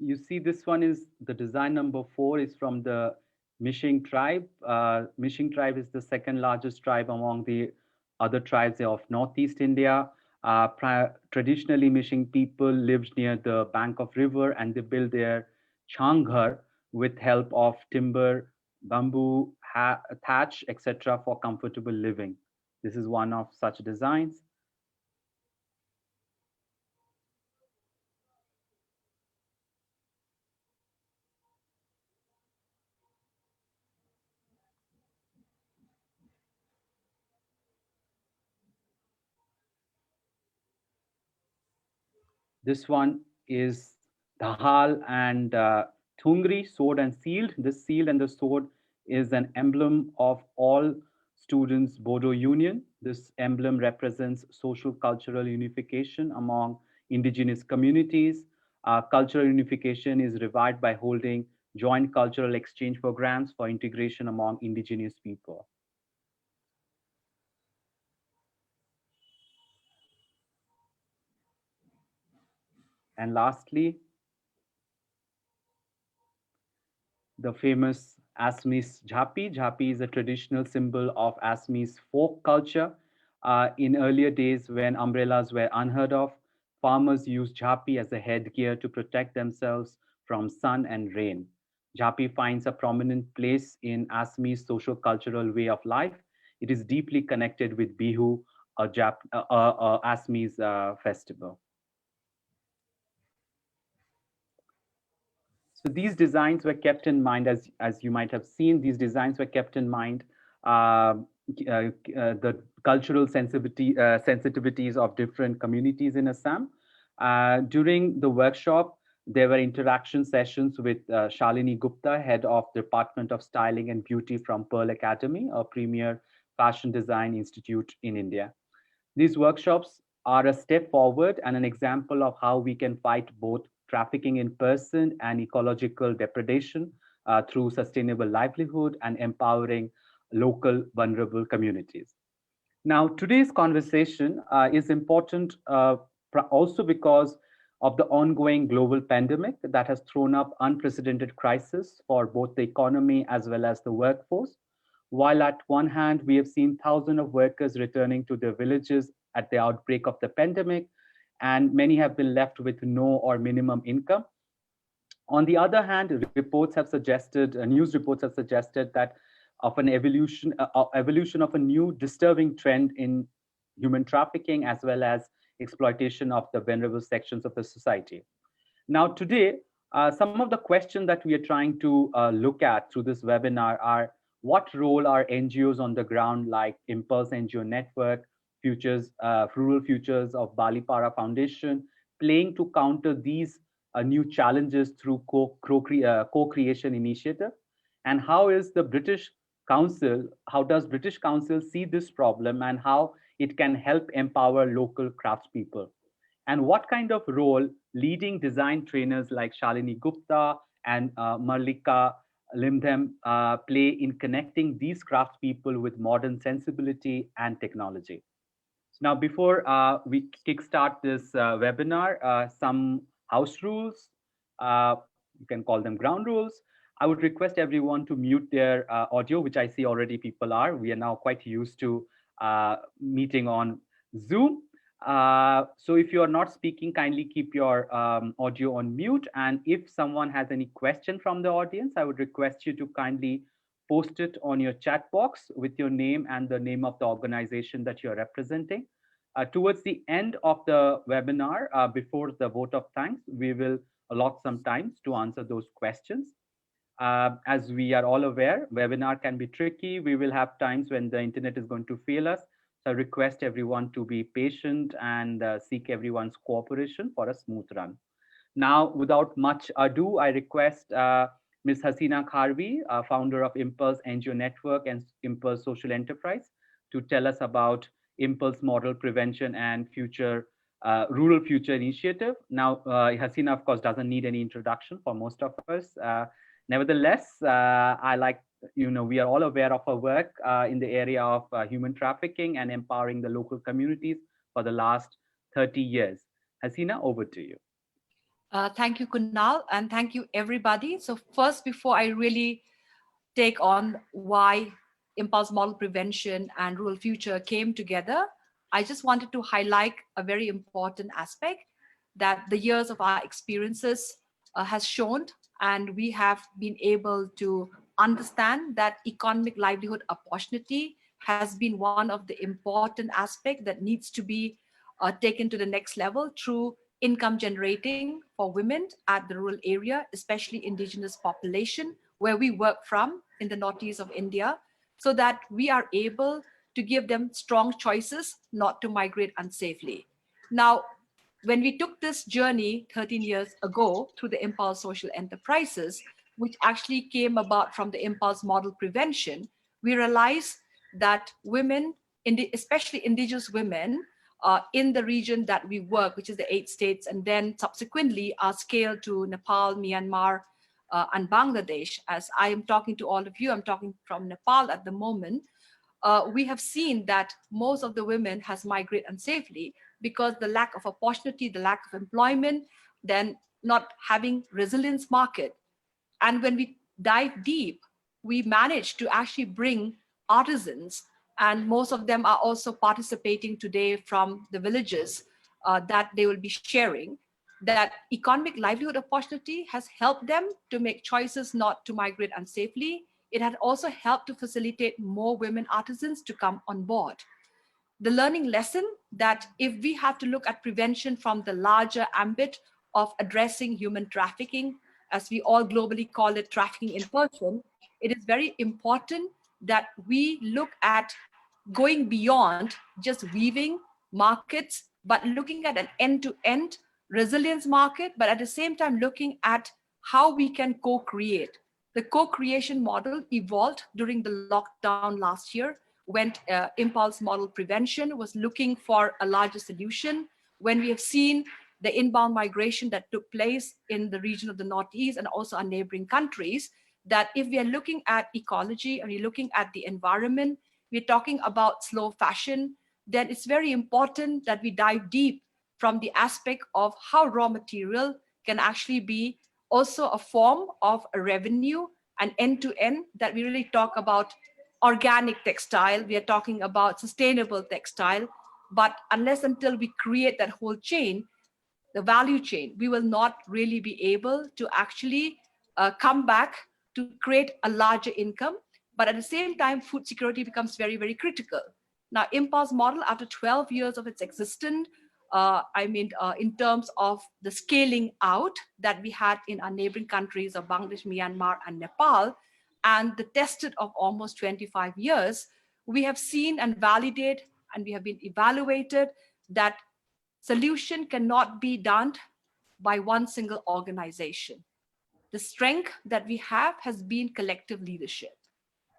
you see this one is the design number 4 is from the Mishing tribe. Mishing tribe is the second largest tribe among the other tribes of Northeast India. Traditionally, Mishing people lived near the bank of river and they built their changhar with help of timber, bamboo, thatch, etc. for comfortable living. This is one of such designs. This one is Dhal and Thungri, sword and shield. This shield and the sword is an emblem of all students' Bodo Union. This emblem represents social cultural unification among indigenous communities. Cultural unification is revived by holding joint cultural exchange programs for integration among indigenous people. And lastly, the famous Assamese Jhapi. Jhapi is a traditional symbol of Assamese folk culture. In earlier days, when umbrellas were unheard of, farmers used Jhapi as a headgear to protect themselves from sun and rain. Jhapi finds a prominent place in Assamese social cultural way of life. It is deeply connected with Bihu, a Assamese festival. So these designs were kept in mind, as you might have seen, these designs were kept in mind the cultural sensitivities of different communities in Assam. During the workshop, there were interaction sessions with Shalini Gupta, head of Department of Styling and Beauty from Pearl Academy, a premier fashion design institute in India. These workshops are a step forward and an example of how we can fight both trafficking in person and ecological depredation through sustainable livelihood and empowering local vulnerable communities. Now, today's conversation is important also because of the ongoing global pandemic that has thrown up unprecedented crisis for both the economy as well as the workforce. While at one hand, we have seen thousands of workers returning to their villages at the outbreak of the pandemic, and many have been left with no or minimum income. On the other hand, news reports have suggested that of an evolution of a new disturbing trend in human trafficking as well as exploitation of the vulnerable sections of the society. Now, today, some of the questions that we are trying to look at through this webinar are what role are NGOs on the ground like Impulse NGO Network, Rural Futures of Balipara Foundation, playing to counter these new challenges through co-creation initiative? And how does British Council see this problem and how it can help empower local craftspeople? And what kind of role leading design trainers like Shalini Gupta and Marlika Limdhem play in connecting these craftspeople with modern sensibility and technology? So now, before we kickstart this webinar, some house rules, uh, you can call them ground rules. I would request everyone to mute their audio, which I see already people are. We are now quite used to meeting on Zoom. So if you are not speaking, kindly keep your audio on mute. And if someone has any question from the audience, I would request you to kindly post it on your chat box with your name and the name of the organization that you're representing. Towards the end of the webinar, before the vote of thanks, we will allot some time to answer those questions. As we are all aware, webinar can be tricky. We will have times when the internet is going to fail us. So I request everyone to be patient and seek everyone's cooperation for a smooth run. Now, without much ado, I request Ms. Hasina Kharvi, founder of Impulse NGO Network and Impulse Social Enterprise, to tell us about Impulse Model Prevention and Rural Future Initiative. Now, Hasina, of course, doesn't need any introduction for most of us. Nevertheless, we are all aware of her work in the area of human trafficking and empowering the local communities for the last 30 years. Hasina, over to you. Thank you, Kunal, and thank you, everybody. So first, before I really take on why impulse model prevention and rural future came together, I just wanted to highlight a very important aspect that the years of our experiences has shown, and we have been able to understand that economic livelihood opportunity has been one of the important aspects that needs to be taken to the next level through income generating for women at the rural area, especially indigenous population, where we work from in the northeast of India, so that we are able to give them strong choices not to migrate unsafely. Now, when we took this journey 13 years ago through the Impulse Social Enterprises, which actually came about from the Impulse Model Prevention, we realized that women, especially indigenous women, in the region that we work, which is the 8 states, and then subsequently are scaled to Nepal, Myanmar, and Bangladesh. As I am talking to all of you, I'm talking from Nepal at the moment. We have seen that most of the women has migrated unsafely because the lack of opportunity, the lack of employment, then not having resilience market. And when we dive deep, we managed to actually bring artisans, and most of them are also participating today from the villages that they will be sharing. That economic livelihood opportunity has helped them to make choices not to migrate unsafely. It had also helped to facilitate more women artisans to come on board. The learning lesson that if we have to look at prevention from the larger ambit of addressing human trafficking, as we all globally call it trafficking in person, it is very important that we look at going beyond just weaving markets, but looking at an end-to-end resilience market, but at the same time looking at how we can co-create. The co-creation model evolved during the lockdown last year when impulse model prevention was looking for a larger solution, when we have seen the inbound migration that took place in the region of the Northeast and also our neighboring countries, that if we are looking at ecology and we're looking at the environment, we're talking about slow fashion, then it's very important that we dive deep from the aspect of how raw material can actually be also a form of a revenue and end to end, that we really talk about organic textile, we are talking about sustainable textile. But unless until we create that whole chain, the value chain, we will not really be able to actually come back to create a larger income. But at the same time, food security becomes very, very critical. Now, Impulse model, after 12 years of its existence, in terms of the scaling out that we had in our neighboring countries of Bangladesh, Myanmar, and Nepal, and the tested of almost 25 years, we have seen and validated, and we have been evaluated that solution cannot be done by one single organization. The strength that we have has been collective leadership.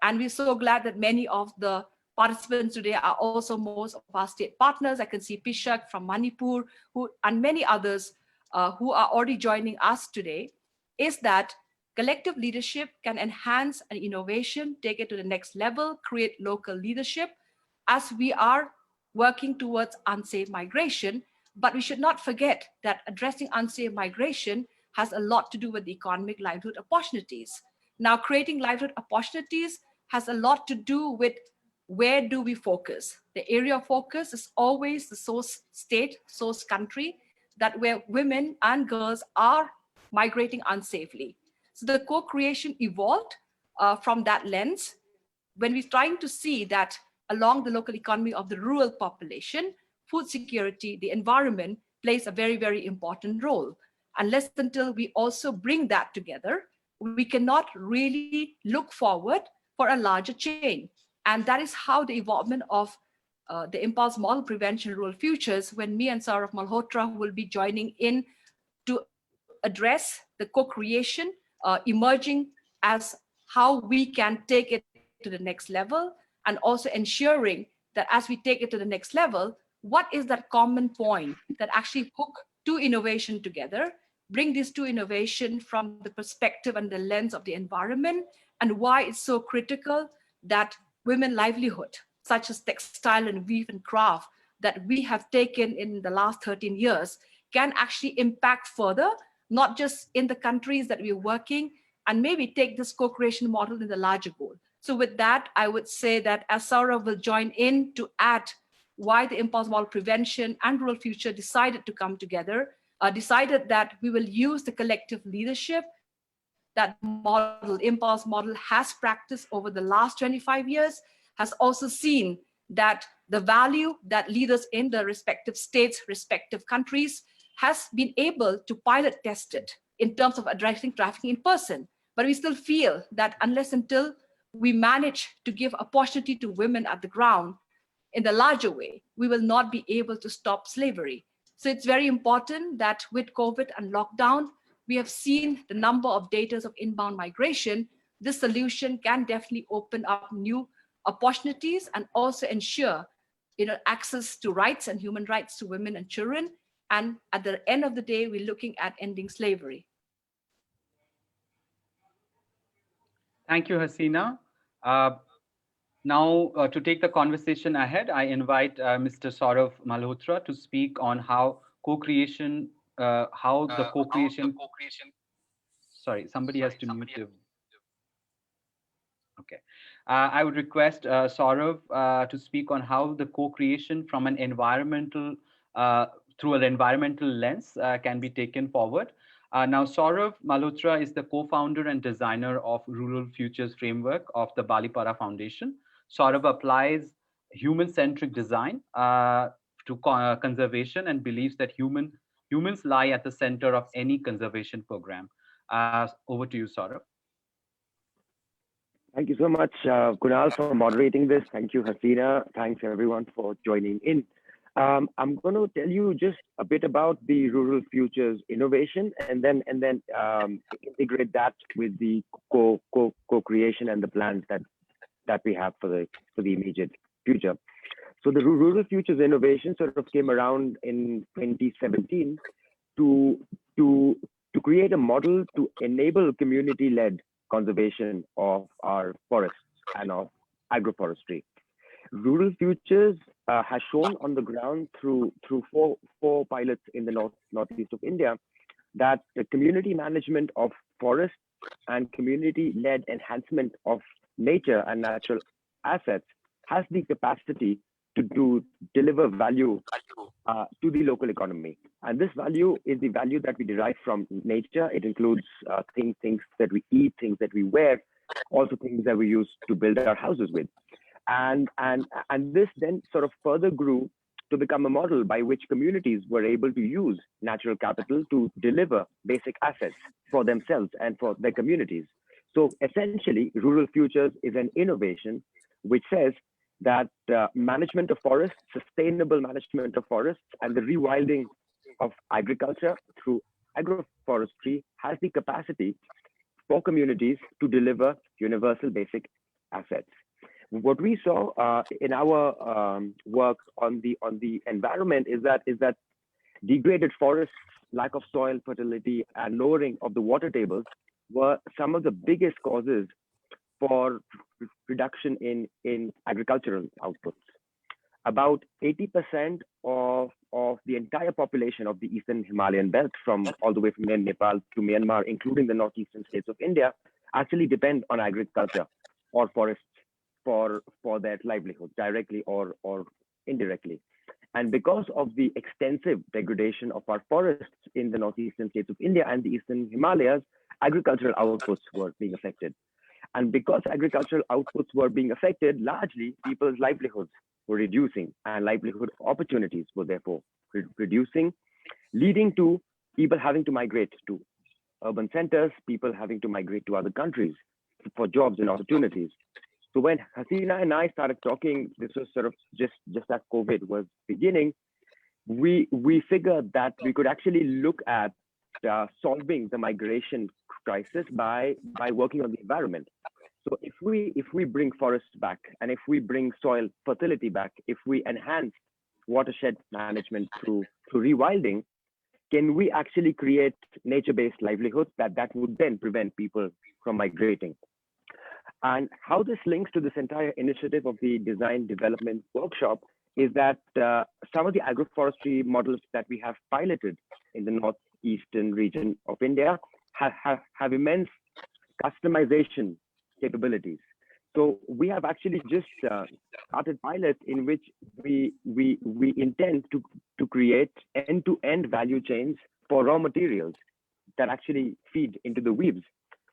And we're so glad that many of the participants today are also most of our state partners. I can see Pishak from Manipur, and many others who are already joining us today, is that collective leadership can enhance an innovation, take it to the next level, create local leadership as we are working towards unsafe migration. But we should not forget that addressing unsafe migration has a lot to do with the economic livelihood opportunities. Now, creating livelihood opportunities has a lot to do with where do we focus. The area of focus is always the source state, source country, that where women and girls are migrating unsafely. So the co-creation evolved from that lens when we're trying to see that along the local economy of the rural population, food security, the environment plays a very, very important role. Unless until we also bring that together, we cannot really look forward for a larger chain. And that is how the involvement of the Impulse Model Prevention Rural Futures, when me and Saurav Malhotra will be joining in to address the co-creation, emerging as how we can take it to the next level, and also ensuring that as we take it to the next level, what is that common point that actually hook two innovation together, bring these two innovation from the perspective and the lens of the environment, and why it's so critical that women livelihood, such as textile and weave and craft, that we have taken in the last 13 years, can actually impact further not just in the countries that we're working, and maybe take this co-creation model in the larger goal. So with that, I would say that as Saurav will join in to add why the impulse model prevention and rural future decided to come together, decided that we will use the collective leadership that the model, impulse model, has practiced over the last 25 years, has also seen that the value that leaders in the respective states, respective countries, has been able to pilot test it in terms of addressing trafficking in person. But we still feel that unless until we manage to give opportunity to women at the ground in the larger way, we will not be able to stop slavery. So it's very important that with COVID and lockdown, we have seen the number of data of inbound migration. This solution can definitely open up new opportunities and also ensure access to rights and human rights to women and children. And at the end of the day, we're looking at ending slavery. Thank you, Hasina. Uh, Now, to take the conversation ahead, I invite Mr. Saurav Malhotra to speak on how co-creation, how the co-creation. Sorry, somebody has to mute the. Okay. I would request Saurav to speak on how the co-creation from an environmental, through an environmental lens can be taken forward. Now, Saurav Malhotra is the co-founder and designer of Rural Futures Framework of the Balipara Foundation. Saurav applies human-centric design to conservation and believes that humans lie at the center of any conservation program. Over to you, Saurav. Thank you so much, Kunal, for moderating this. Thank you, Hasina. Thanks, everyone, for joining in. I'm going to tell you just a bit about the Rural Futures innovation, and then integrate that with the co-creation and the plans that we have for the immediate future. So the Rural Futures innovation sort of came around in 2017 to create a model to enable community-led conservation of our forests and of agroforestry. Rural Futures has shown on the ground through four pilots in the northeast of India that the community management of forests and community-led enhancement of nature and natural assets has the capacity to deliver value to the local economy. And this value is the value that we derive from nature. It includes things that we eat, things that we wear, also things that we use to build our houses with. And this then sort of further grew to become a model by which communities were able to use natural capital to deliver basic assets for themselves and for their communities. So essentially, Rural Futures is an innovation which says that management of forests, sustainable management of forests, and the rewilding of agriculture through agroforestry has the capacity for communities to deliver universal basic assets. What we saw in our work on the environment is that degraded forests, lack of soil fertility, and lowering of the water tables were some of the biggest causes for reduction in agricultural outputs. About 80% of the entire population of the Eastern Himalayan belt, from all the way from Nepal to Myanmar, including the northeastern states of India, actually depend on agriculture or forests for their livelihood, directly or indirectly. And because of the extensive degradation of our forests in the northeastern states of India and the Eastern Himalayas, agricultural outputs were being affected. And because agricultural outputs were being affected, largely people's livelihoods were reducing and livelihood opportunities were therefore reducing, leading to people having to migrate to urban centers, people having to migrate to other countries for jobs and opportunities. So when Hasina and I started talking, this was sort of just as COVID was beginning, we figured that we could actually look at solving the migration crisis by working on the environment. So if we bring forests back, and if we bring soil fertility back, if we enhance watershed management through rewilding, can we actually create nature-based livelihoods that would then prevent people from migrating? And how this links to this entire initiative of the design development workshop is that some of the agroforestry models that we have piloted in the northeastern region of India have immense customization capabilities. So we have actually just started pilots in which we intend to create end-to-end value chains for raw materials that actually feed into the weaves.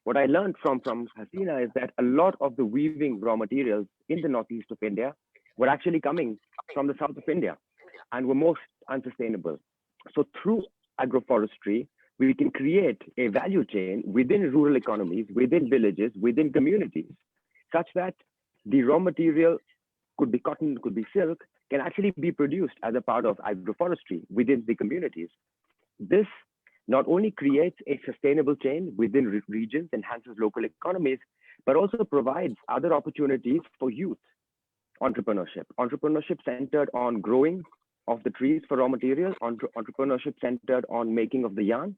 What I learned from Hasina is that a lot of the weaving raw materials in the northeast of India were actually coming from the south of India and were most unsustainable. So through agroforestry, we can create a value chain within rural economies, within villages, within communities, such that the raw material, could be cotton, could be silk, can actually be produced as a part of agroforestry within the communities. This not only creates a sustainable chain within regions, enhances local economies, but also provides other opportunities for youth entrepreneurship centered on growing of the trees for raw material, entrepreneurship centered on making of the yarn,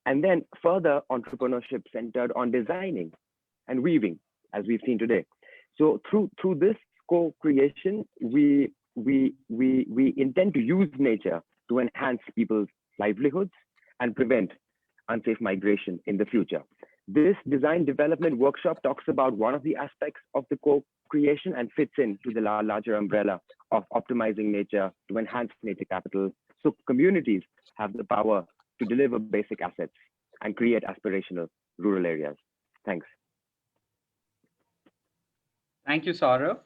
and then further entrepreneurship centered on designing and weaving, as we've seen today. So through this co-creation, we intend to use nature to enhance people's livelihoods and prevent unsafe migration in the future. This design development workshop talks about one of the aspects of the co-creation and fits into the larger umbrella of optimizing nature to enhance nature capital. So communities have the power to deliver basic assets and create aspirational rural areas. Thanks. Thank you, Saurav.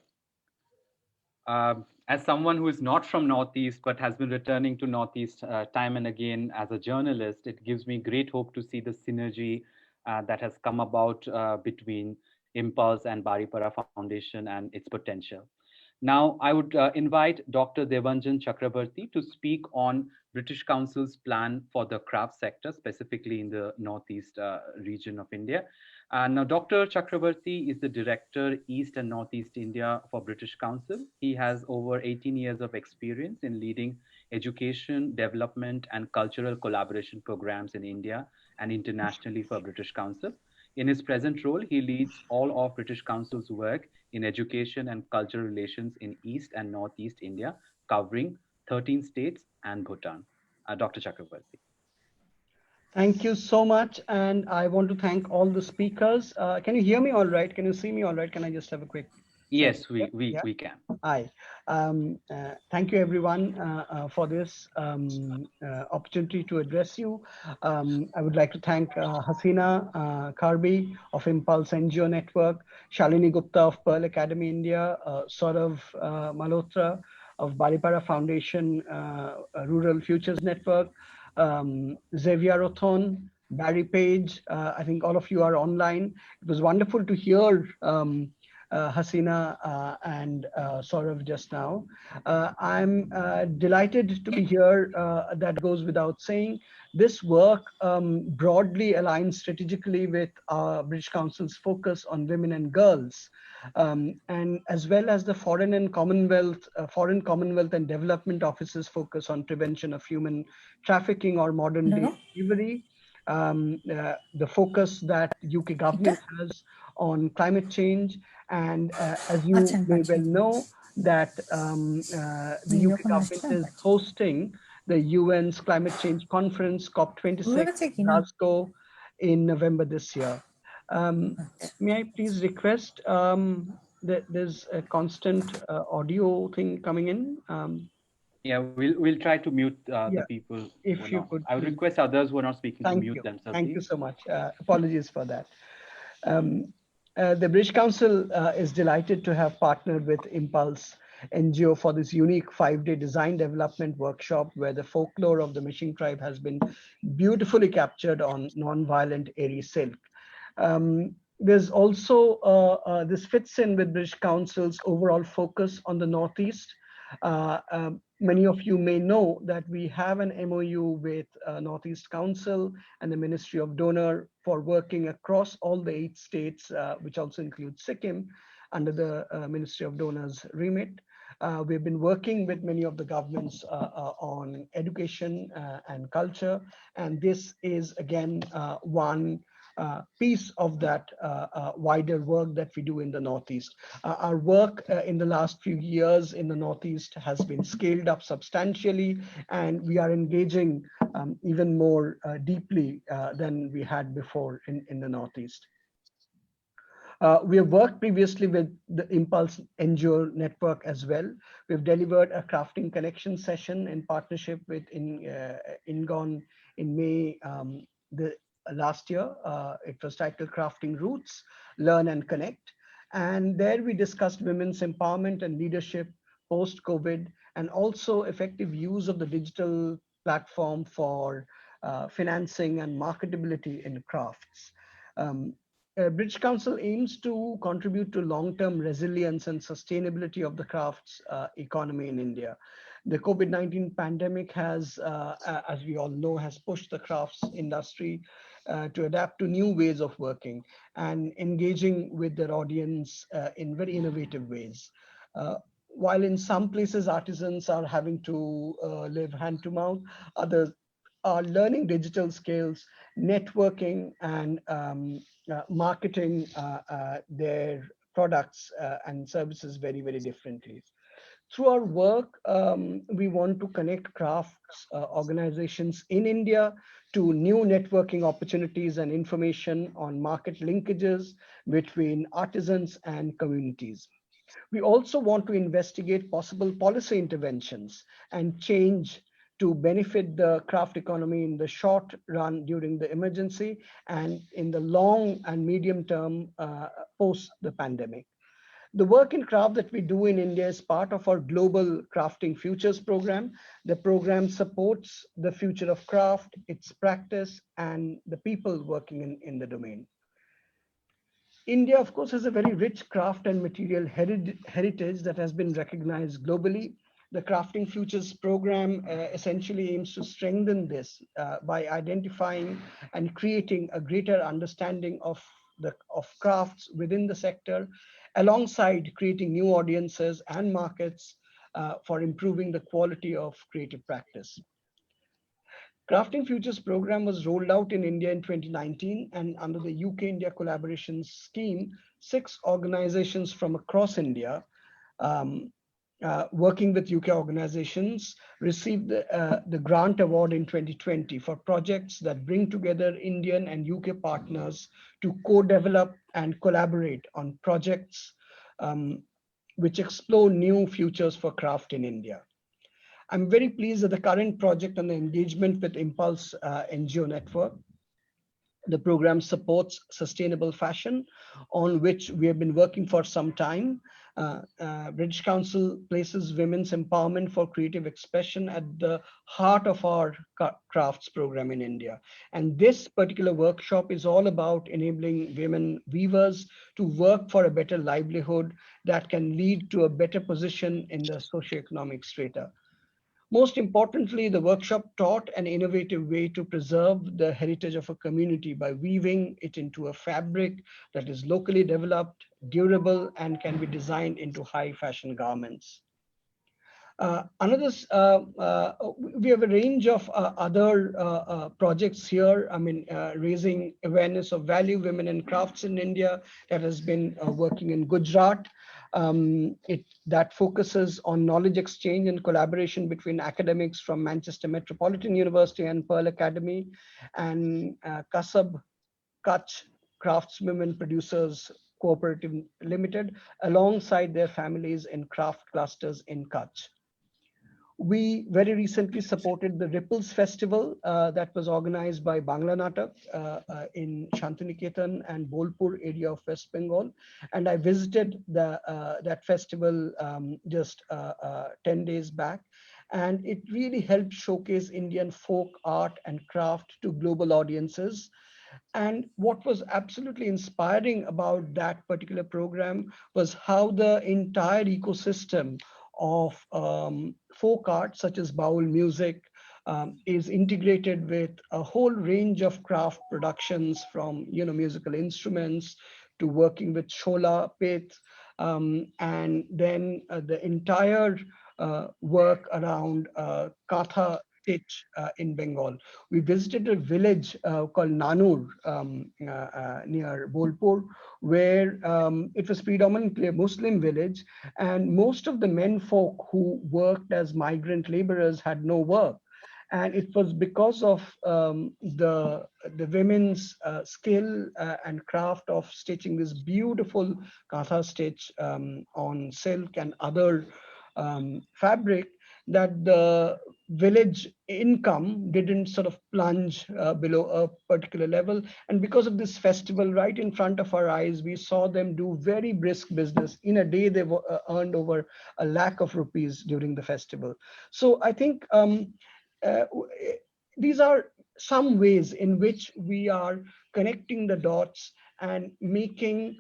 As someone who is not from Northeast but has been returning to Northeast time and again as a journalist, it gives me great hope to see the synergy that has come about between Impulse and Balipara Foundation and its potential. Now, I would invite Dr. Devanjan Chakrabarti to speak on British Council's plan for the craft sector, specifically in the Northeast region of India. Now, Dr. Chakrabarti is the Director, East and Northeast India for British Council. He has over 18 years of experience in leading education, development, and cultural collaboration programs in India and internationally for British Council. In his present role, he leads all of British Council's work in education and cultural relations in East and Northeast India, covering 13 states and Bhutan. Dr. Chakrabarti. Thank you so much. And I want to thank all the speakers. Can you hear me all right? Can you see me all right? Can I just have a quick Yes, we can. Hi. Thank you, everyone, for this opportunity to address you. I would like to thank Hasina Karbi of Impulse NGO Network, Shalini Gupta of Pearl Academy India, Saurav Malhotra of Balipara Foundation Rural Futures Network, Xavier Othon, Barry Page. I think all of you are online. It was wonderful to hear Hasina and Saurav just now. I'm delighted to be here. That goes without saying. This work broadly aligns strategically with British Council's focus on women and girls, and as well as the Foreign Commonwealth and Development Office's focus on prevention of human trafficking or modern day slavery. The focus that UK government has on climate change, and as you may well know, that the UK government is hosting the UN's climate change conference COP26 in Glasgow in November this year. May I please request that there's a constant audio thing coming in? Yeah, we'll try to mute the people. If you could, I would request others who are not speaking to mute themselves. Thank you so much. Apologies for that. The British Council is delighted to have partnered with Impulse NGO for this unique 5-day design development workshop where the folklore of the Mishing tribe has been beautifully captured on non-violent airy silk. There's also, this fits in with British Council's overall focus on the Northeast. Many of you may know that we have an MOU with Northeast Council and the Ministry of Donor for working across all the 8 states, which also includes Sikkim, under the Ministry of Donor's remit. We've been working with many of the governments on education and culture, and this is again one piece of that wider work that we do in the Northeast. Our work in the last few years in the Northeast has been scaled up substantially, and we are engaging even more deeply than we had before in the Northeast. We have worked previously with the Impulse NGO network as well. We've delivered a crafting connection session in partnership with Ingon in May the last year. It was titled Crafting Roots, Learn and Connect. And there we discussed women's empowerment and leadership post-COVID, and also effective use of the digital platform for financing and marketability in crafts. Um, British Council aims to contribute to long-term resilience and sustainability of the crafts economy in India. The COVID-19 pandemic has, as we all know, has pushed the crafts industry to adapt to new ways of working and engaging with their audience in very innovative ways. While in some places artisans are having to live hand to mouth, others are learning digital skills, networking, and marketing their products and services very, very differently. Through our work, we want to connect crafts organizations in India to new networking opportunities and information on market linkages between artisans and communities. We also want to investigate possible policy interventions and change to benefit the craft economy in the short run during the emergency and in the long and medium term post the pandemic. The work in craft that we do in India is part of our Global Crafting Futures program. The program supports the future of craft, its practice, and the people working in the domain. India, of course, has a very rich craft and material heritage that has been recognized globally. The Crafting Futures program essentially aims to strengthen this by identifying and creating a greater understanding of crafts within the sector, alongside creating new audiences and markets for improving the quality of creative practice. Crafting Futures program was rolled out in India in 2019, and under the UK-India collaboration scheme, 6 organizations from across India um, working with UK organizations received the grant award in 2020 for projects that bring together Indian and UK partners to co-develop and collaborate on projects which explore new futures for craft in India. I'm very pleased that the current project on the engagement with Impulse NGO network. The program supports sustainable fashion, on which we have been working for some time. British Council places women's empowerment for creative expression at the heart of our crafts program in India. And this particular workshop is all about enabling women weavers to work for a better livelihood that can lead to a better position in the socioeconomic strata. Most importantly, the workshop taught an innovative way to preserve the heritage of a community by weaving it into a fabric that is locally developed, durable, and can be designed into high fashion garments. We have a range of other projects here. I mean, raising awareness of value women and crafts in India that has been working in Gujarat. That focuses on knowledge exchange and collaboration between academics from Manchester Metropolitan University and Pearl Academy, and Kasab Kutch Craftswomen Producers Cooperative Limited, alongside their families in craft clusters in Kutch. We very recently supported the Ripples Festival that was organized by Bangla Natak in Shantiniketan and Bolpur area of West Bengal. And I visited that festival just 10 days back. And it really helped showcase Indian folk art and craft to global audiences. And what was absolutely inspiring about that particular program was how the entire ecosystem of folk art, such as baul music, is integrated with a whole range of craft productions, from musical instruments to working with shola, pith, and then the entire work around katha stitch in Bengal. We visited a village called Nanur near Bolpur, where it was predominantly a Muslim village, and most of the men folk who worked as migrant laborers had no work. And it was because of the women's skill and craft of stitching this beautiful katha stitch on silk and other fabric, that the village income didn't sort of plunge below a particular level. And because of this festival right in front of our eyes, we saw them do very brisk business. In a day, they earned over 1 lakh of rupees during the festival. So I think uh, these are some ways in which we are connecting the dots and making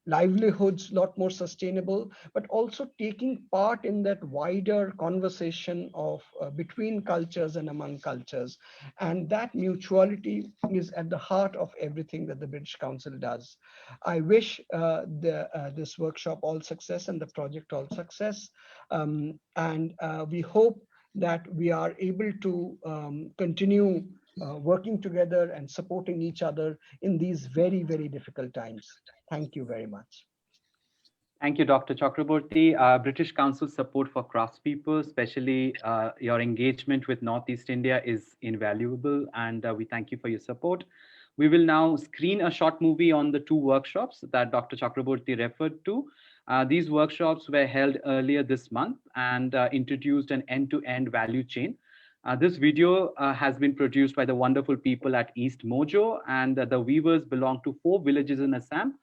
livelihoods a lot more sustainable, but also taking part in that wider conversation of between cultures and among cultures. And that mutuality is at the heart of everything that the British Council does. I wish this workshop all success and the project all success. And we hope that we are able to continue working together and supporting each other in these very, very difficult times. Thank you very much. Thank you, Dr. Chakraborty. British Council support for craftspeople, especially your engagement with Northeast India, is invaluable, and we thank you for your support. We will now screen a short movie on the two workshops that Dr. Chakraborty referred to. These workshops were held earlier this month and introduced an end-to-end value chain. This video has been produced by the wonderful people at East Mojo, and the weavers belong to 4 villages in Assam: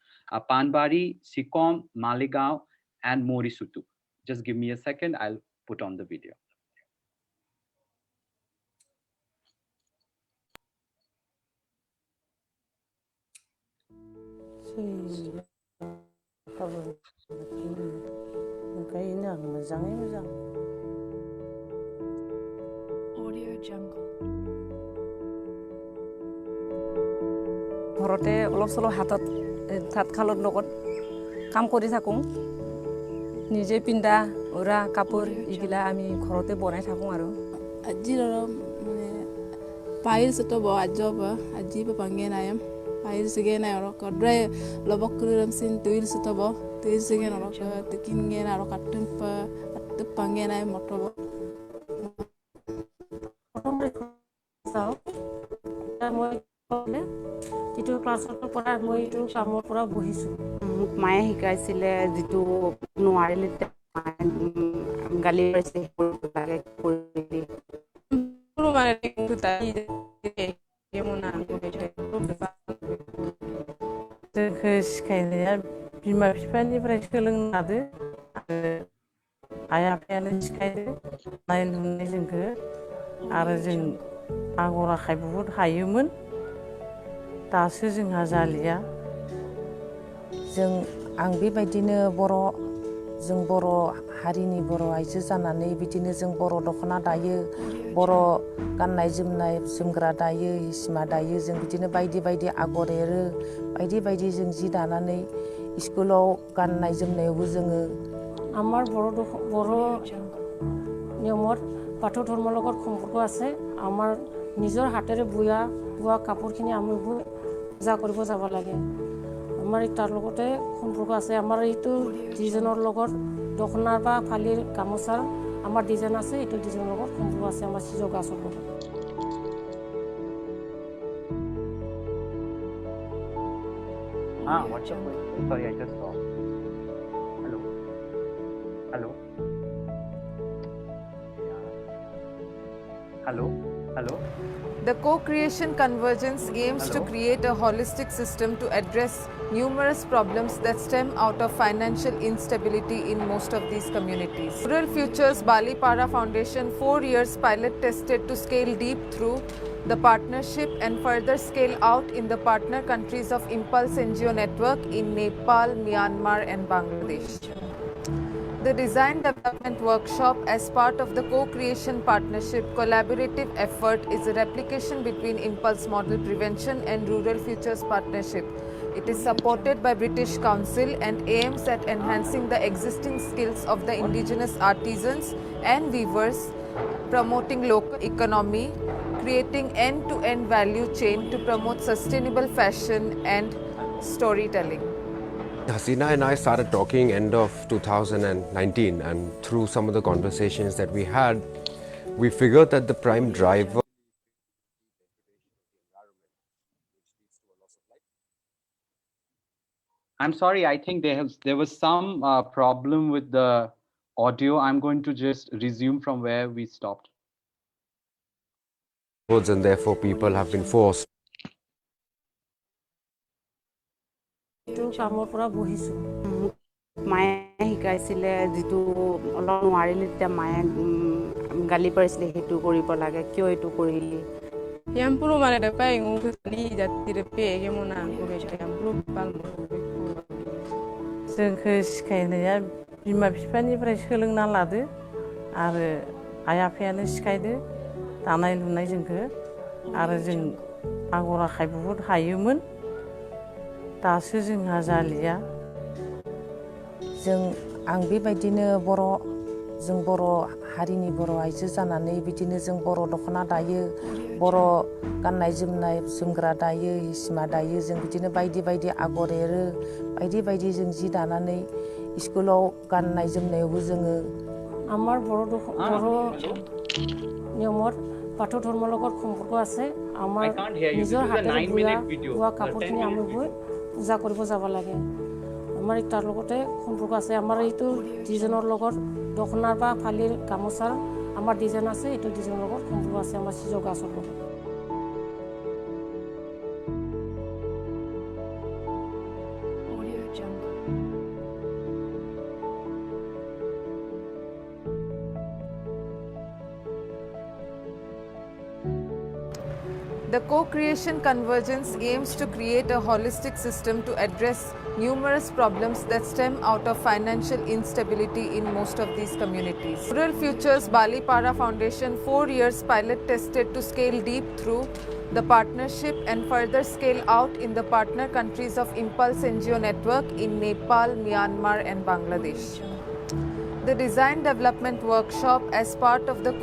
Panbari, Sikom, Malegaon, and Morisutu. Just give me a second, I'll put on the video. Audio Jungle. ঘৰতে অলপ চলপ হাতত তাঁতশালৰ লগত কাম কৰি থাকোঁ নিজে পিন্ধা উৰা কাপোৰ এইগিলা আমি ঘৰতে বনাই থাকোঁ আৰু আজি মানে পাইল সতো আজি আজি পাঙ্গে নায়ম পাইল সিগে নাই আৰু কড্ৰাই লবক কৰিম সিন তুইল সতো তুইল সিগে আৰু কিনগে আৰু কাটন পাঙ্গে নাই মটব চাও মই এইটো ক্লাছৰ পৰা মই এইটো কামৰ পৰা বহিছোঁ মোক মায়ে শিকাইছিলে যিটো নোৱাৰিলে গালি পাৰিছে লাগে কৰি মানে তাই কেমনা শিকাইनाया बिमा बिफानिफ्राय सोलोंनो हादो आइ आफायानो शिखायदो नायनानै जोंखौ आरो जों आगर आखाइ बहुद हायोमोन दासो जोंहा जालिया आं बेबायदिनो जों बर' हारिनि बर' आइजो जानानै बिदिनो जों बर' दख'ना दायो बर' गाननाय जोमनाय जोमग्रा दायो हिसिमा दायो जों बिदिनो बायदि बायदि आगर एरो बायदि बायदि जों जि दानानै स्कुलाव गाननाय जोमनायावबो जोङो আমাৰ বৰ নিয়মত বাথৌ ধৰ্মৰ লগত সম্পৰ্ক আছে আমাৰ নিজৰ হাতেৰে বোৱা কাপোৰখিনি আমি পূজা কৰিব যাব লাগে আমাৰ তাৰ লগতে সম্পৰ্ক আছে আমাৰ এইটো ডিজাইনৰ লগত দখনাৰ বা ফালিৰ গামোচাৰ আমাৰ ডিজাইন আছে এইটো ডিজাইনৰ লগত সম্পৰ্ক আছে আমাৰ সিজো গাছৰ লগত What's your question? Sorry, I just saw. Hello. Hello. Hello. Hello. The co-creation convergence aims to create a holistic system to address numerous problems that stem out of financial instability in most of these communities. Rural Futures Balipara Foundation 4 years pilot tested to scale deep through the partnership and further scale out in the partner countries of Impulse NGO network in Nepal, Myanmar and Bangladesh. The design development workshop as part of the co-creation partnership collaborative effort is a replication between Impulse Model Prevention and Rural Futures Partnership. It is supported by British Council and aims at enhancing the existing skills of the indigenous artisans and weavers promoting local economy, creating end-to-end value chain to promote sustainable fashion and storytelling. Hasina and I started talking end of 2019, and through some of the conversations that we had, we figured that the prime driver I'm sorry, I think there was some problem with the audio. I'm going to just resume from where we stopped. and therefore people have been forced মায়ে শিকাইছিলে যিটো অলপ নোৱাৰিলে তেতিয়া মায়ে গালি পাৰিছিলে সেইটো কৰিব লাগে কিয় এইটো কৰিলি Yampuru mana dapat ngungkit ni jati depe gimana ngungkit yampuru palmo. जोंखौ सिखायनाया बिमा बिफानिफ्राय सोलोंना लादो आरो आइ आफायानो सिखायदो दानाय लुनाय जोंखौ आरो जों आगर आखाइ बहुद हायोमोन दासो जोंहा जालिया आं बेबायदिनो जों बर' हारिनि बर' आइजो जानानै बिदिनो जों बर' दख'ना दायो बर' गाननाय जोमग्रा दायो हिसिमा दायो जों बिदिनो बायदि बायदि आगर एरो बायदि बायदि जों जि दानानै स्कुलाव गाननाय जोमनायावबो जोङो আমাৰ বৰ নিয়মত বাথৌ ধৰ্মৰ লগত সম্পৰ্ক আছে আমাৰ নিজৰ হাতেৰে বোৱা কাপোৰখিনি আমি বৈ পূজা কৰিব যাব লাগে আমাৰ তাৰ লগতে সম্পৰ্ক আছে আমাৰ এইটো ডিজাইনৰ লগত দখনাৰ বা ফালিৰ গামোচাৰ আমাৰ ডিজাইন আছে এইটো ডিজাইনৰ লগত সম্পৰ্ক আছে আমাৰ সিজো গাছৰ লগত The co-creation convergence aims to create a holistic system to address numerous problems that stem out of financial instability in most of these communities. Rural Futures Balipara Foundation 4 years pilot tested to scale deep through the partnership and further scale out in the partner countries of Impulse NGO network in Nepal, Myanmar and Bangladesh. The design development workshop as part of the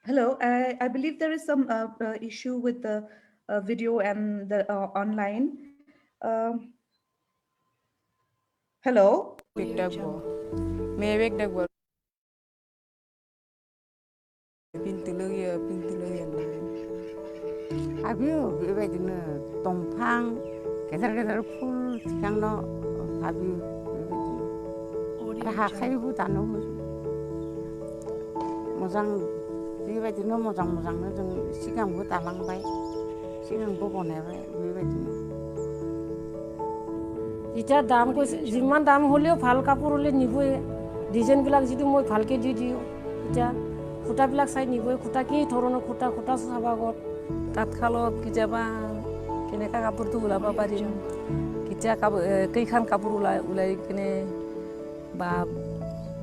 Hello, I believe there is some issue with the video and the online. Hello? Habis begitu tompang, keser-keser full, sekarang no habis begitu. Rahakai bu tanu, mozang begitu no mozang no jeng sekarang bu talang bay, sekarang bu boner begitu. Jika dalam ko jiman dalam holio fal kapur hole nibue design bilak jitu moi falke di dio. Jika kuta bilak sai nibue kuta ki thorono kuta sabagot. তাঁতশালত কেতিয়াবা কেনেকা কাপোৰটো ওলাব পাৰিম কেতিয়া কেইখন কাপোৰ ওলাই কিনে বা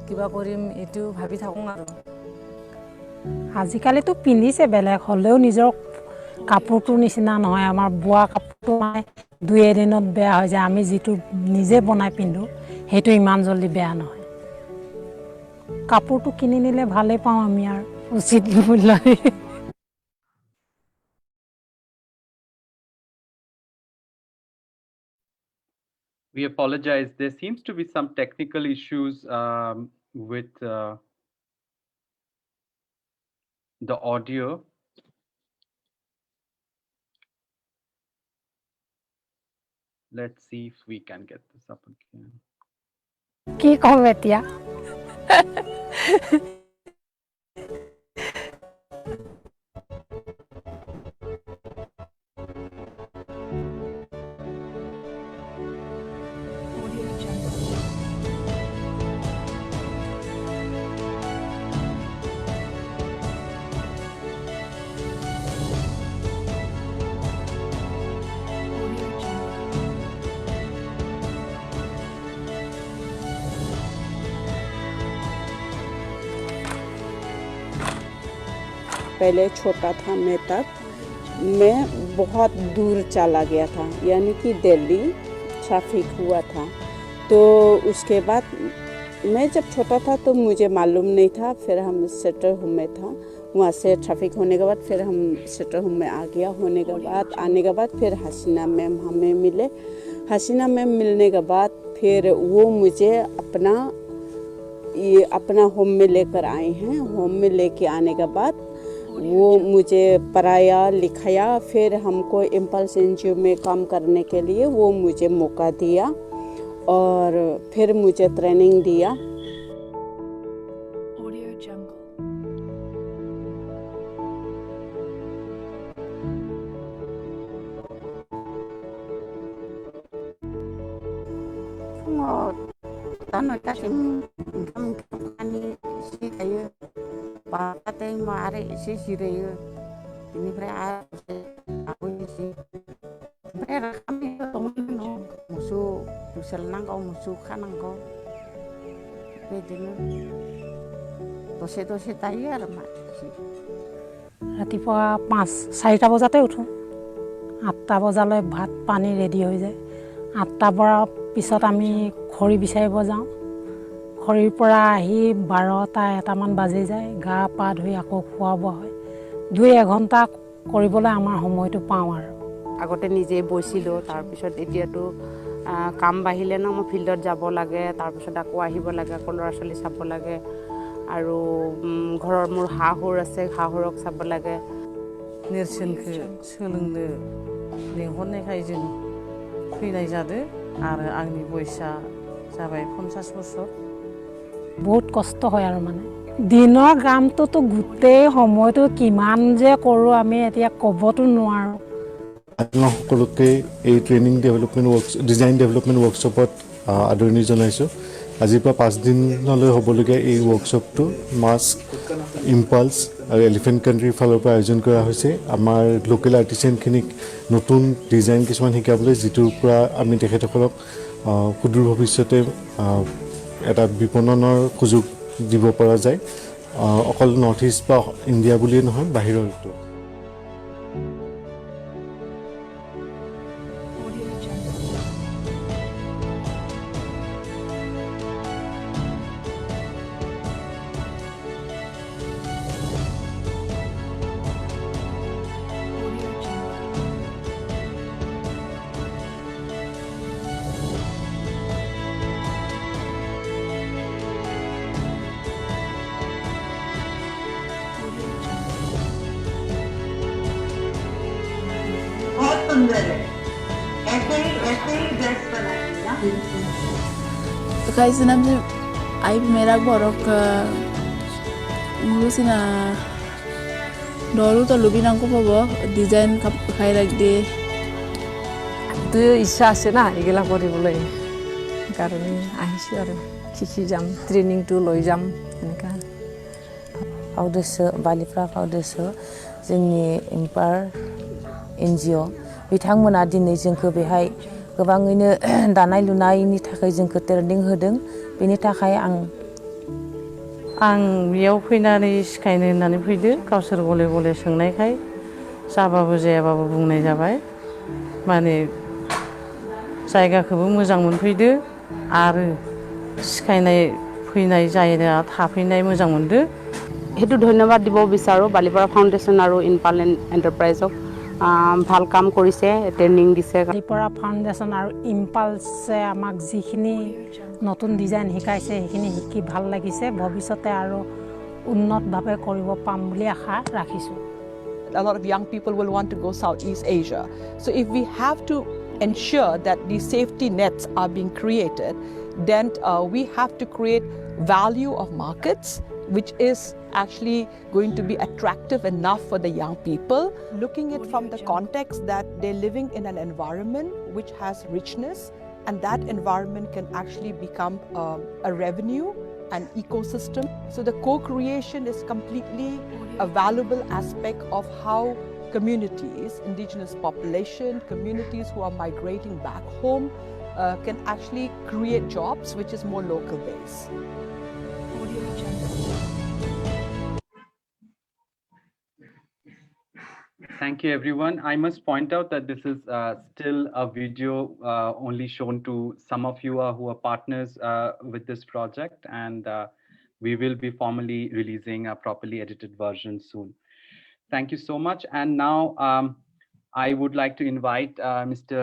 কিবা কৰিম এইটো ভাবি থাকোঁ আৰু আজিকালিতো পিন্ধিছে বেলেগ হ'লেও নিজৰ কাপোৰটোৰ নিচিনা নহয় আমাৰ বোৱা কাপোৰটো মানে 2 এদিনত বেয়া হৈ যায় আমি যেটো নিজে বনাই পিন্ধো সেইটো ইমান জলদি বেয়া নহয় কাপোৰটো কিনি নিলে ভালে পাওঁ আমি আৰু উচিত মূল্য We apologize. There seems to be some technical issues with the audio. Let's see if we can get this up again. কি কম এতিয়া पहले छोटा था मैं तब मैं बहुत दूर चला गया था यानी कि दिल्ली ट्रैफिक हुआ था तो उसके बाद मैं जब छोटा था तो मुझे मालूम नहीं था फिर हम सेटर होम में था वहाँ से ट्रैफिक होने के बाद फिर हम सेटर होम में आ गया होने के बाद आने के बाद फिर हसीना मैम हमें मिले हसीना मैम मिलने के बाद फिर वो मुझे अपना होम में लेकर आए हैं होम में लेके आने के बाद वो मुझे पढ़ाया लिखाया फिर हमको इम्पल्स एनजीओ में काम करने के लिए वो मुझे मौका दिया और फिर मुझे ट्रेनिंग दिया Pakai mari isi sirih, ini aku isi. Kami temen musuh, dusel nang kau musuh kan nang kau. Bedanya, dosa tayar mak. ৰাতিপুৱা 4টা বজাতে উঠো 8টা বজালৈ ভাত পানী ৰেডি হৈ যায় 8টা পৰা পিছত আমি খৰি বিচাৰিব যাওঁ খৰিৰ পৰা আহি 12টা 1মান বাজি যায় গা পা ধুই আকৌ খোৱা বোৱা হয় 2 ঘণ্টা কৰিবলৈ আমাৰ সময়টো পাওঁ আৰু আগতে নিজে বৈছিলো তাৰ পিছত এতিয়াতো কাম বাহিলে ন মই ফিল্ডত যাব লাগে তাৰ পিছত আকৌ আহিব লাগে আকৌ ল'ৰা ছোৱালী চাব লাগে আৰু ঘৰৰ মোৰ হাহুৰ আছে হাহুৰক চাব লাগে नेरसोनखौ सोलोंनो लेंहरनायखाय जों फैनाय जादों आरो आंनि बयसा जाबाय 50 বছৰ বহুত কষ্ট হয় আৰু মানে দিনৰ কামটোতো গোটেই সময়টো কিমান যে কৰোঁ আমি এতিয়া ক'বতো নোৱাৰো সকলোকে এই ট্ৰেইনিং ডেভেলপমেণ্ট ডিজাইন ডেভেলপমেণ্ট ৱৰ্কশ্বপত আদৰণি জনাইছোঁ আজিৰ পৰা 5 দিনলৈ হ'বলগীয়া এই ৱৰ্কশ্বপটো মাস্ক ইম্পালছ আৰু এলিফেণ্ট কাণ্ট্ৰিৰ ফালৰ পৰা আয়োজন কৰা হৈছে আমাৰ লোকেল আৰ্টিচানখিনিক নতুন ডিজাইন কিছুমান শিকাবলৈ যিটোৰ পৰা আমি তেখেতসকলক সুদূৰ ভৱিষ্যতে এটা বিপণনৰ সুযোগ দিব পৰা যায় অকল নৰ্থ ইষ্ট বা ইণ্ডিয়া বুলিয়ে নহয় বাহিৰতো Guys, namanya aib merah borok ngurusin dulu tuh lebih nangku bawa desain kayak lagi itu ইচ্ছা আছে না এগুলা কৰিবলৈ কাৰণে আহিছোঁ আৰু শিকি যাম ট্ৰেইনিংটো লৈ যাম এনেকা Balipara Foundation जोंनि embarked NGO बिथांमोना दिनै जोंखौ बेहाय गोबाङैनो दानाय लुनायनि थाखाय जोंखौ ट्रेनिं होदों बेनि थाखाय आं बेयाव फैनानै सिखायनो होननानै फैदो गावसोर गले गले सोंनायखाय जाबाबो जायाबाबो बुंनाय जाबाय माने जायगाखौबो मोजां मोनफैदो आरो सिखायनाय फैनाय जायगा थाफैनाय मोजां मोनदो সেইটো ধন্যবাদ দিব বিচাৰোঁ বালিপাৰা ফাউণ্ডেশ্যন আৰু ইম্পাল এণ্টাৰপ্ৰাইজক ভাল কাম কৰিছে ট্ৰেইনিং দিছে বালিপাৰা ফাউণ্ডেশ্যন আৰু ইম্পালছে আমাক যিখিনি নতুন ডিজাইন শিকাইছে সেইখিনি শিকি ভাল লাগিছে ভৱিষ্যতে আৰু উন্নতভাৱে কৰিব পাম বুলি আশা ৰাখিছোঁ A lot of young people will want to go Southeast Asia. So if we have to ensure that these safety nets are being created, then we have to create value of markets, which is actually going to be attractive enough for the young people. Looking at from the context that they're living in an environment which has richness, and that environment can actually become a revenue, an ecosystem. So the co-creation is completely a valuable aspect of how communities, indigenous population, communities who are migrating back home can actually create jobs which is more local based. Thank you, everyone. I must point out that this is still a video only shown to some of you who are partners with this project, and we will be formally releasing a properly edited version soon. Thank you so much. And now I would like to invite Mr.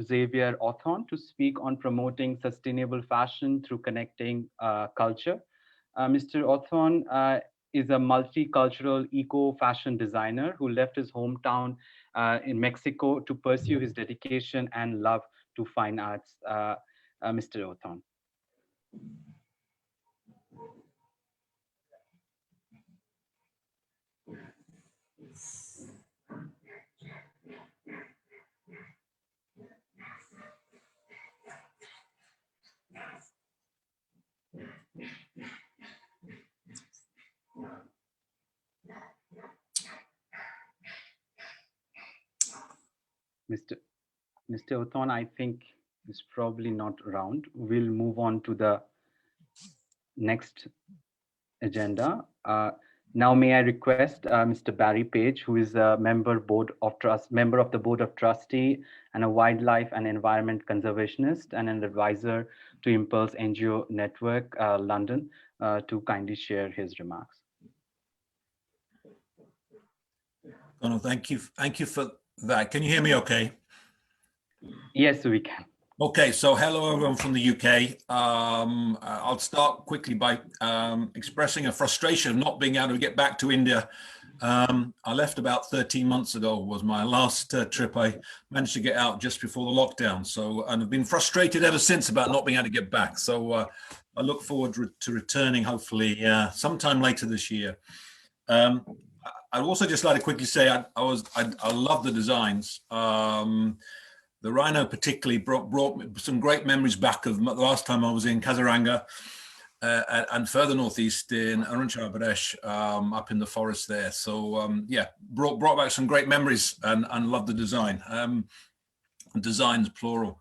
Xavier Othon to speak on promoting sustainable fashion through connecting culture. Mr. Othon is a multicultural eco-fashion designer who left his hometown in Mexico to pursue his dedication and love to fine arts. Mr. Othon. Mr. Othon, I think is probably not around. We'll move on to the next agenda. Now, may I request Mr. Barry Page, who is a member of the Board of Trustee and a wildlife and environment conservationist and an advisor to Impulse NGO Network, London, to kindly share his remarks. Oh, thank you. Thank you for that. Can you hear me okay? Yes, we can. Okay, so hello everyone from the UK. I'll start quickly by expressing a frustration of not being able to get back to India. I left about 13 months ago, was my last trip. I managed to get out just before the lockdown. And I've been frustrated ever since about not being able to get back. So I look forward to returning hopefully sometime later this year. I'd also just like to quickly say I love the designs. The rhino particularly brought me some great memories back of the last time I was in Kaziranga and further northeast in Arunachal Pradesh, up in the forest there. So yeah, brought back some great memories and love the design. Designs plural.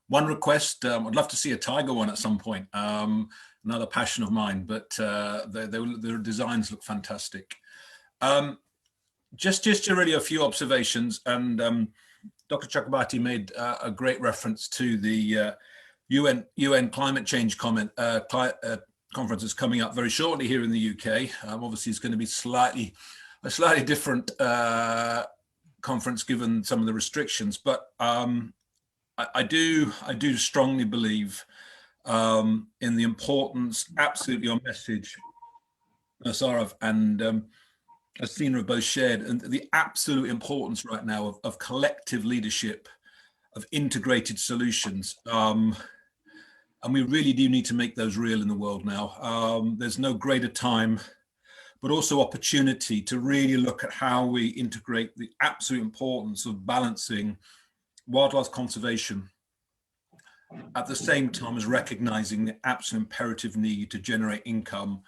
One request, I'd love to see a tiger one at some point. Another passion of mine, but their designs look fantastic. Just really a few observations, and Dr. Chakrabarti made a great reference to the UN climate change conference is coming up very shortly here in the UK. Obviously, it's going to be a slightly different conference given some of the restrictions, but I do strongly believe in the importance, absolutely on message, Sarav and Athena have both shared, and the absolute importance right now of collective leadership, of integrated solutions. And we really do need to make those real in the world now. There's no greater time, but also opportunity to really look at how we integrate the absolute importance of balancing wildlife conservation at the same time as recognizing the absolute imperative need to generate income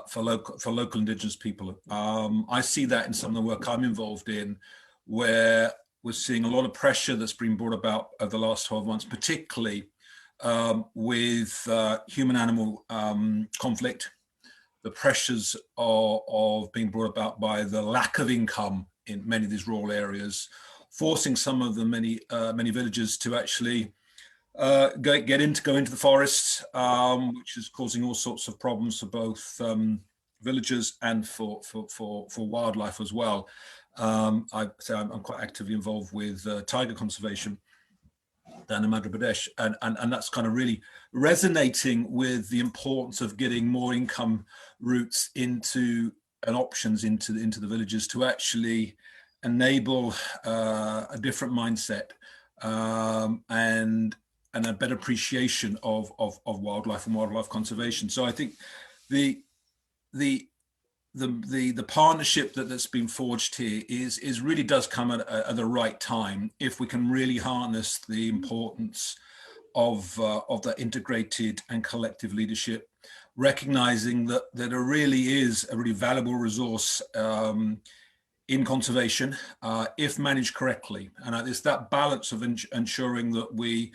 for local indigenous people. I see that in some of the work I'm involved in, where we're seeing a lot of pressure that's been brought about over the last 12 months, particularly with human-animal conflict, the pressures of being brought about by the lack of income many of these rural areas, forcing some of the many villagers to actually go into the forests, which is causing all sorts of problems for both villagers and for wildlife as well. I'm quite actively involved with tiger conservation down in Madhya Pradesh, and that's kind of really resonating with the importance of getting more income routes into and options into the villages to actually enable a different mindset and a better appreciation of wildlife and wildlife conservation. So I think the partnership that's been forged here is really does come at the right time if we can really harness the importance of the integrated and collective leadership, recognizing that there really is a really valuable resource in conservation if managed correctly, and it's that balance of ensuring that we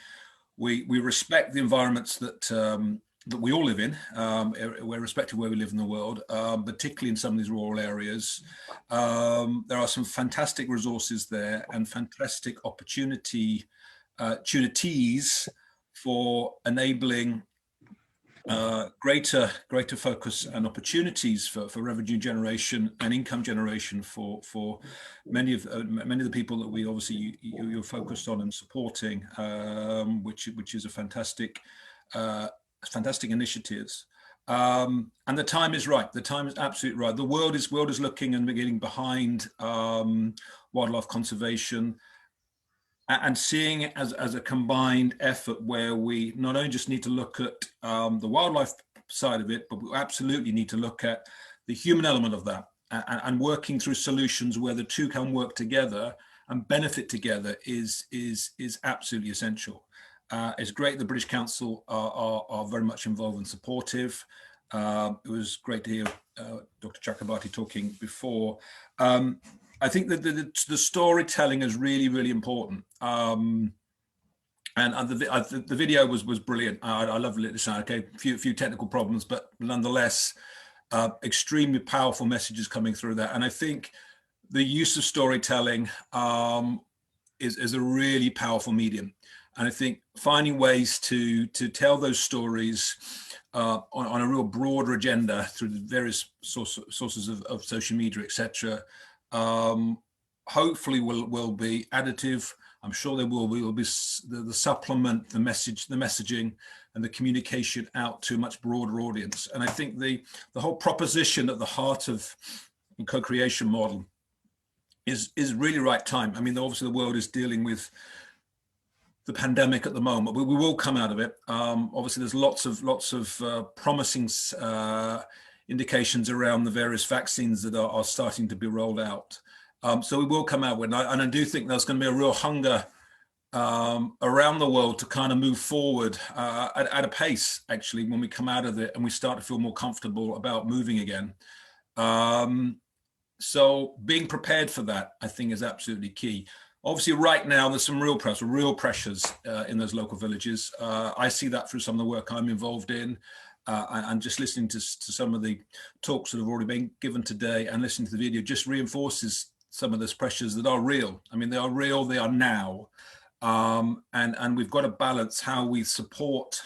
respect the environments that we all live in, irrespective of where we live in the world, particularly in some of these rural areas. There are some fantastic resources there and fantastic opportunities for enabling greater focus and opportunities for revenue generation and income generation for many of the people that we obviously you're focused on and supporting, which is a fantastic initiatives. And the time is right. The time is absolutely right. The world is looking and getting behind wildlife conservation and seeing it as a combined effort where we not only just need to look at the wildlife side of it, but we absolutely need to look at the human element of that and working through solutions where the two can work together and benefit together is absolutely essential. It's great the British Council are very much involved and supportive. It was great to hear Dr. Chakrabarti talking before. I think that the storytelling is really, really important. And the video was brilliant. I love listening. Okay, a few technical problems, but nonetheless, extremely powerful messages coming through that. And I think the use of storytelling is a really powerful medium. And I think finding ways to tell those stories on a real broader agenda through the various sources of social media, etc., hopefully will be additive. I'm sure there will be the supplement, the messaging and the communication out to a much broader audience. And I think the whole proposition at the heart of the co-creation model is really right time. I mean, obviously the world is dealing with the pandemic at the moment, but we will come out of it. Obviously there's lots of promising indications around the various vaccines that are starting to be rolled out. So we will come out with it. And I do think there's going to be a real hunger around the world to kind of move forward at a pace, actually, when we come out of it and we start to feel more comfortable about moving again. So being prepared for that, I think, is absolutely key. Obviously, right now, there's some real pressures in those local villages. I see that through some of the work I'm involved in. And just listening to some of the talks that have already been given today and listening to the video just reinforces some of those pressures that are real. I mean, they are real, they are now. And we've got to balance how we support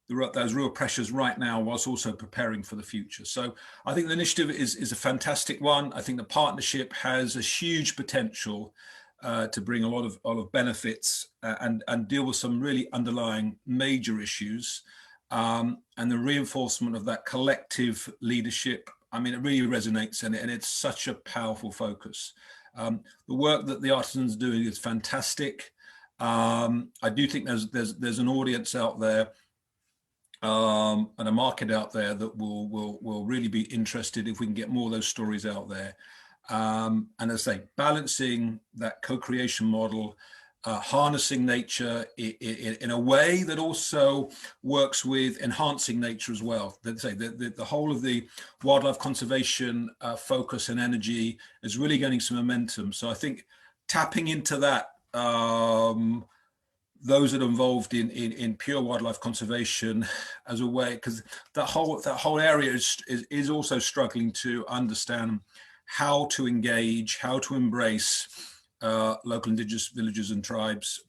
those real pressures right now whilst also preparing for the future. So I think the initiative is a fantastic one. I think the partnership has a huge potential to bring a lot of benefits and deal with some really underlying major issues. And the reinforcement of that collective leadership, I mean, it really resonates and it's such a powerful focus. The work that the artisans are doing is fantastic. I do think there's an audience out there and a market out there that will really be interested if we can get more of those stories out there. And as I say, balancing that co-creation model, harnessing nature in a way that also works with enhancing nature as well. The whole of the wildlife conservation focus and energy is really gaining some momentum. So I think tapping into that, those that are involved in pure wildlife conservation as a way, because that whole area is also struggling to understand how to engage, how to embrace local indigenous villages and tribes,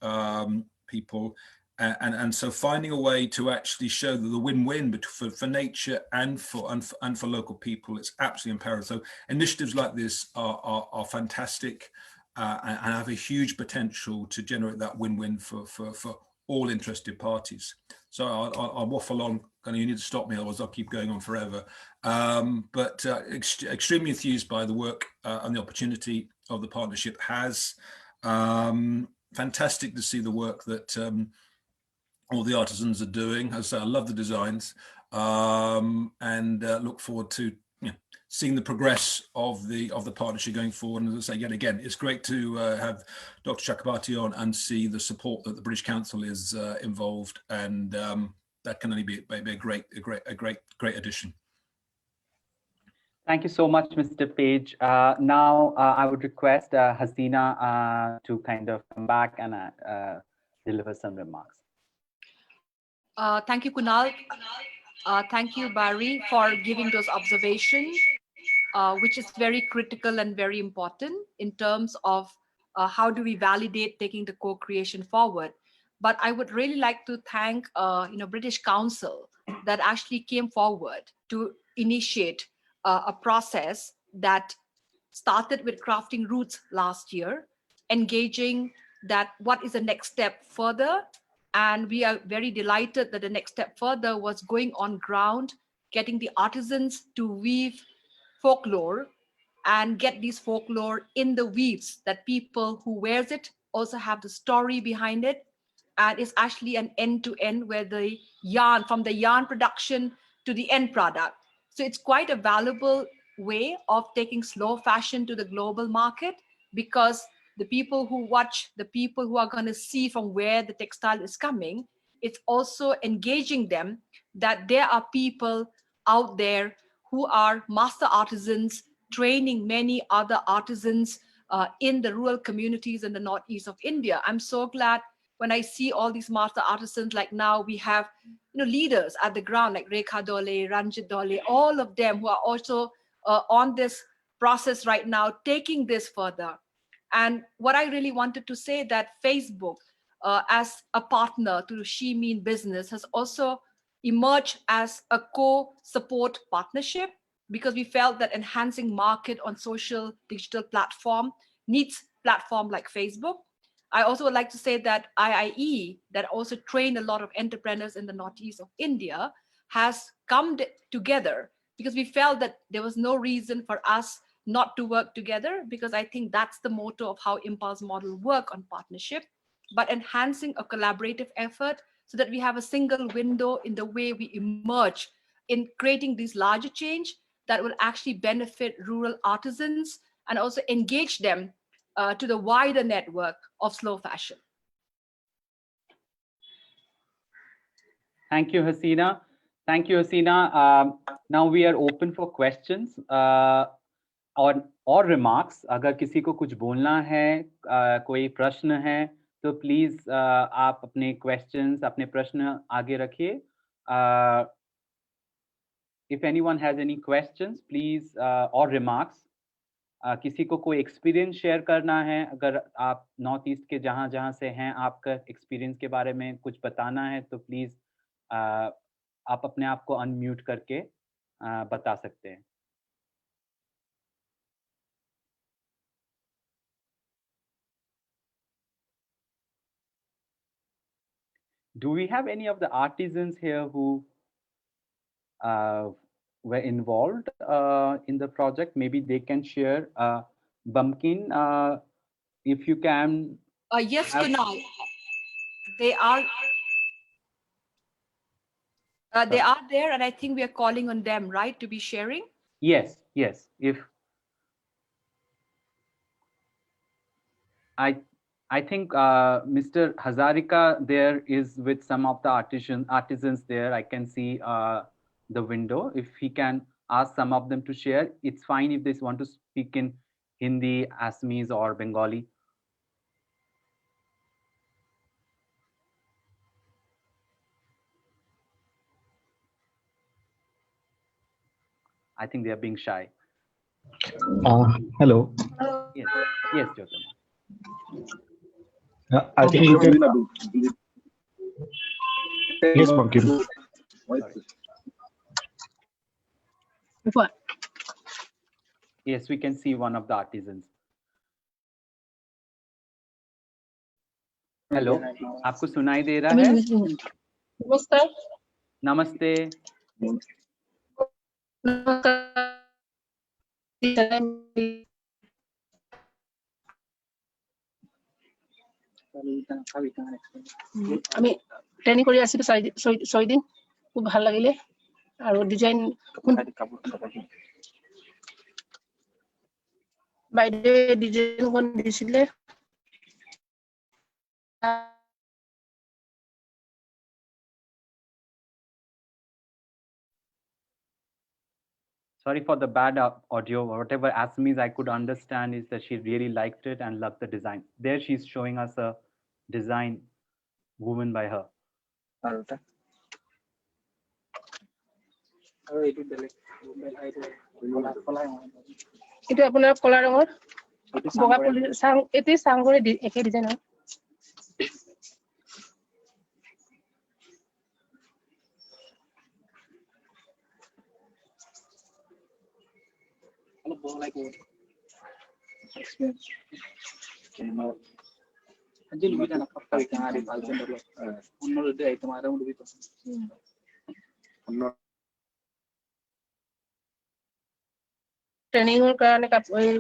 people. And so finding a way to actually show the win-win for nature and for local people, it's absolutely imperative. So initiatives like this are fantastic and have a huge potential to generate that win-win for all interested parties. So I'll waffle on, and you need to stop me, otherwise I'll keep going on forever. But extremely enthused by the work and the opportunity of the partnership has. Fantastic to see the work that all the artisans are doing. As I say, I love the designs, and look forward to seeing the progress of the partnership going forward. And as I say, yet again, it's great to have Dr. Chakrabarti on and see the support that the British Council is involved, and that can only be a great addition. Thank you so much, Mr. Page. Now, I would request Hasina to kind of come back and deliver some remarks. Thank you, Kunal. Thank you, Barry, for giving those observations, which is very critical and very important in terms of how do we validate taking the co-creation forward. But I would really like to thank British Council that actually came forward to initiate a process that started with crafting roots last year, engaging that what is the next step further. And we are very delighted that the next step further was going on ground, getting the artisans to weave folklore and get these folklore in the weaves that people who wears it also have the story behind it. And it's actually an end-to-end where the yarn, from the yarn production to the end product. So it's quite a valuable way of taking slow fashion to the global market, because the people who watch, the people who are going to see from where the textile is coming, it's also engaging them that there are people out there who are master artisans, training many other artisans in the rural communities in the northeast of India. I'm so glad when I see all these master artisans, like now we have leaders at the ground like Rekha Dole, Ranjit Dole, all of them who are also on this process right now, taking this further. And what I really wanted to say that Facebook, as a partner to She Mean Business, has also emerged as a co-support partnership, because we felt that enhancing market on social digital platform needs platform like Facebook. I also would like to say that IIE, that also trained a lot of entrepreneurs in the northeast of India, has come together because we felt that there was no reason for us not to work together, because I think that's the motto of how Impulse model work on partnership, but enhancing a collaborative effort so that we have a single window in the way we emerge in creating these larger change that will actually benefit rural artisans and also engage them to the wider network of slow fashion. Thank you, Hasina. Thank you, Hasina. Now we are open for questions और remarks. अगर किसी को कुछ बोलना है, कोई प्रश्न है, तो please आप अपने questions, अपने प्रश्न आगे रखिए. If anyone has any questions, please or remarks. किसी को कोई एक्सपीरियंस शेयर करना है, अगर आप नॉर्थ ईस्ट के जहाँ से हैं, आपका एक्सपीरियंस के बारे में कुछ बताना है, तो प्लीज आप अपने आप को अनम्यूट करके बता सकते हैं. Do we have any of the artisans here who were involved in the project? Maybe they can share. Bumpkin, if you can. Yes, Kunal. They are there, and I think we are calling on them, right, to be sharing? Yes, yes. If I think Mr. Hazarika there is with some of the artisans there. I can see the window. If he can ask some of them to share, it's fine if they want to speak in Hindi, Assamese, or Bengali. I think they are being shy. Hello. Yes, yes, Jyotima. I think you can. Yes, Bankim. Yes, we can see one of the artisans. Hello, आपको सुनाई दे रहा है? नमस्कार। नमस्ते। আমি training কৰি আছিলো 6 দিন, খুব ভাল লাগিলে আৰু ডিজাইন বাইদেৱে ডিজাইনখন দিছিলে। Sorry for the bad audio. Whatever Assamese I could understand is that she really liked it and loved the design. There she's showing us a design woven by her. এইটো আপোনাৰ কলা ৰঙৰ বগা পলি চাং, এতে চাংগৰে একে ডিজাইন হয়। ট্ৰেইনিংৰ কাৰণে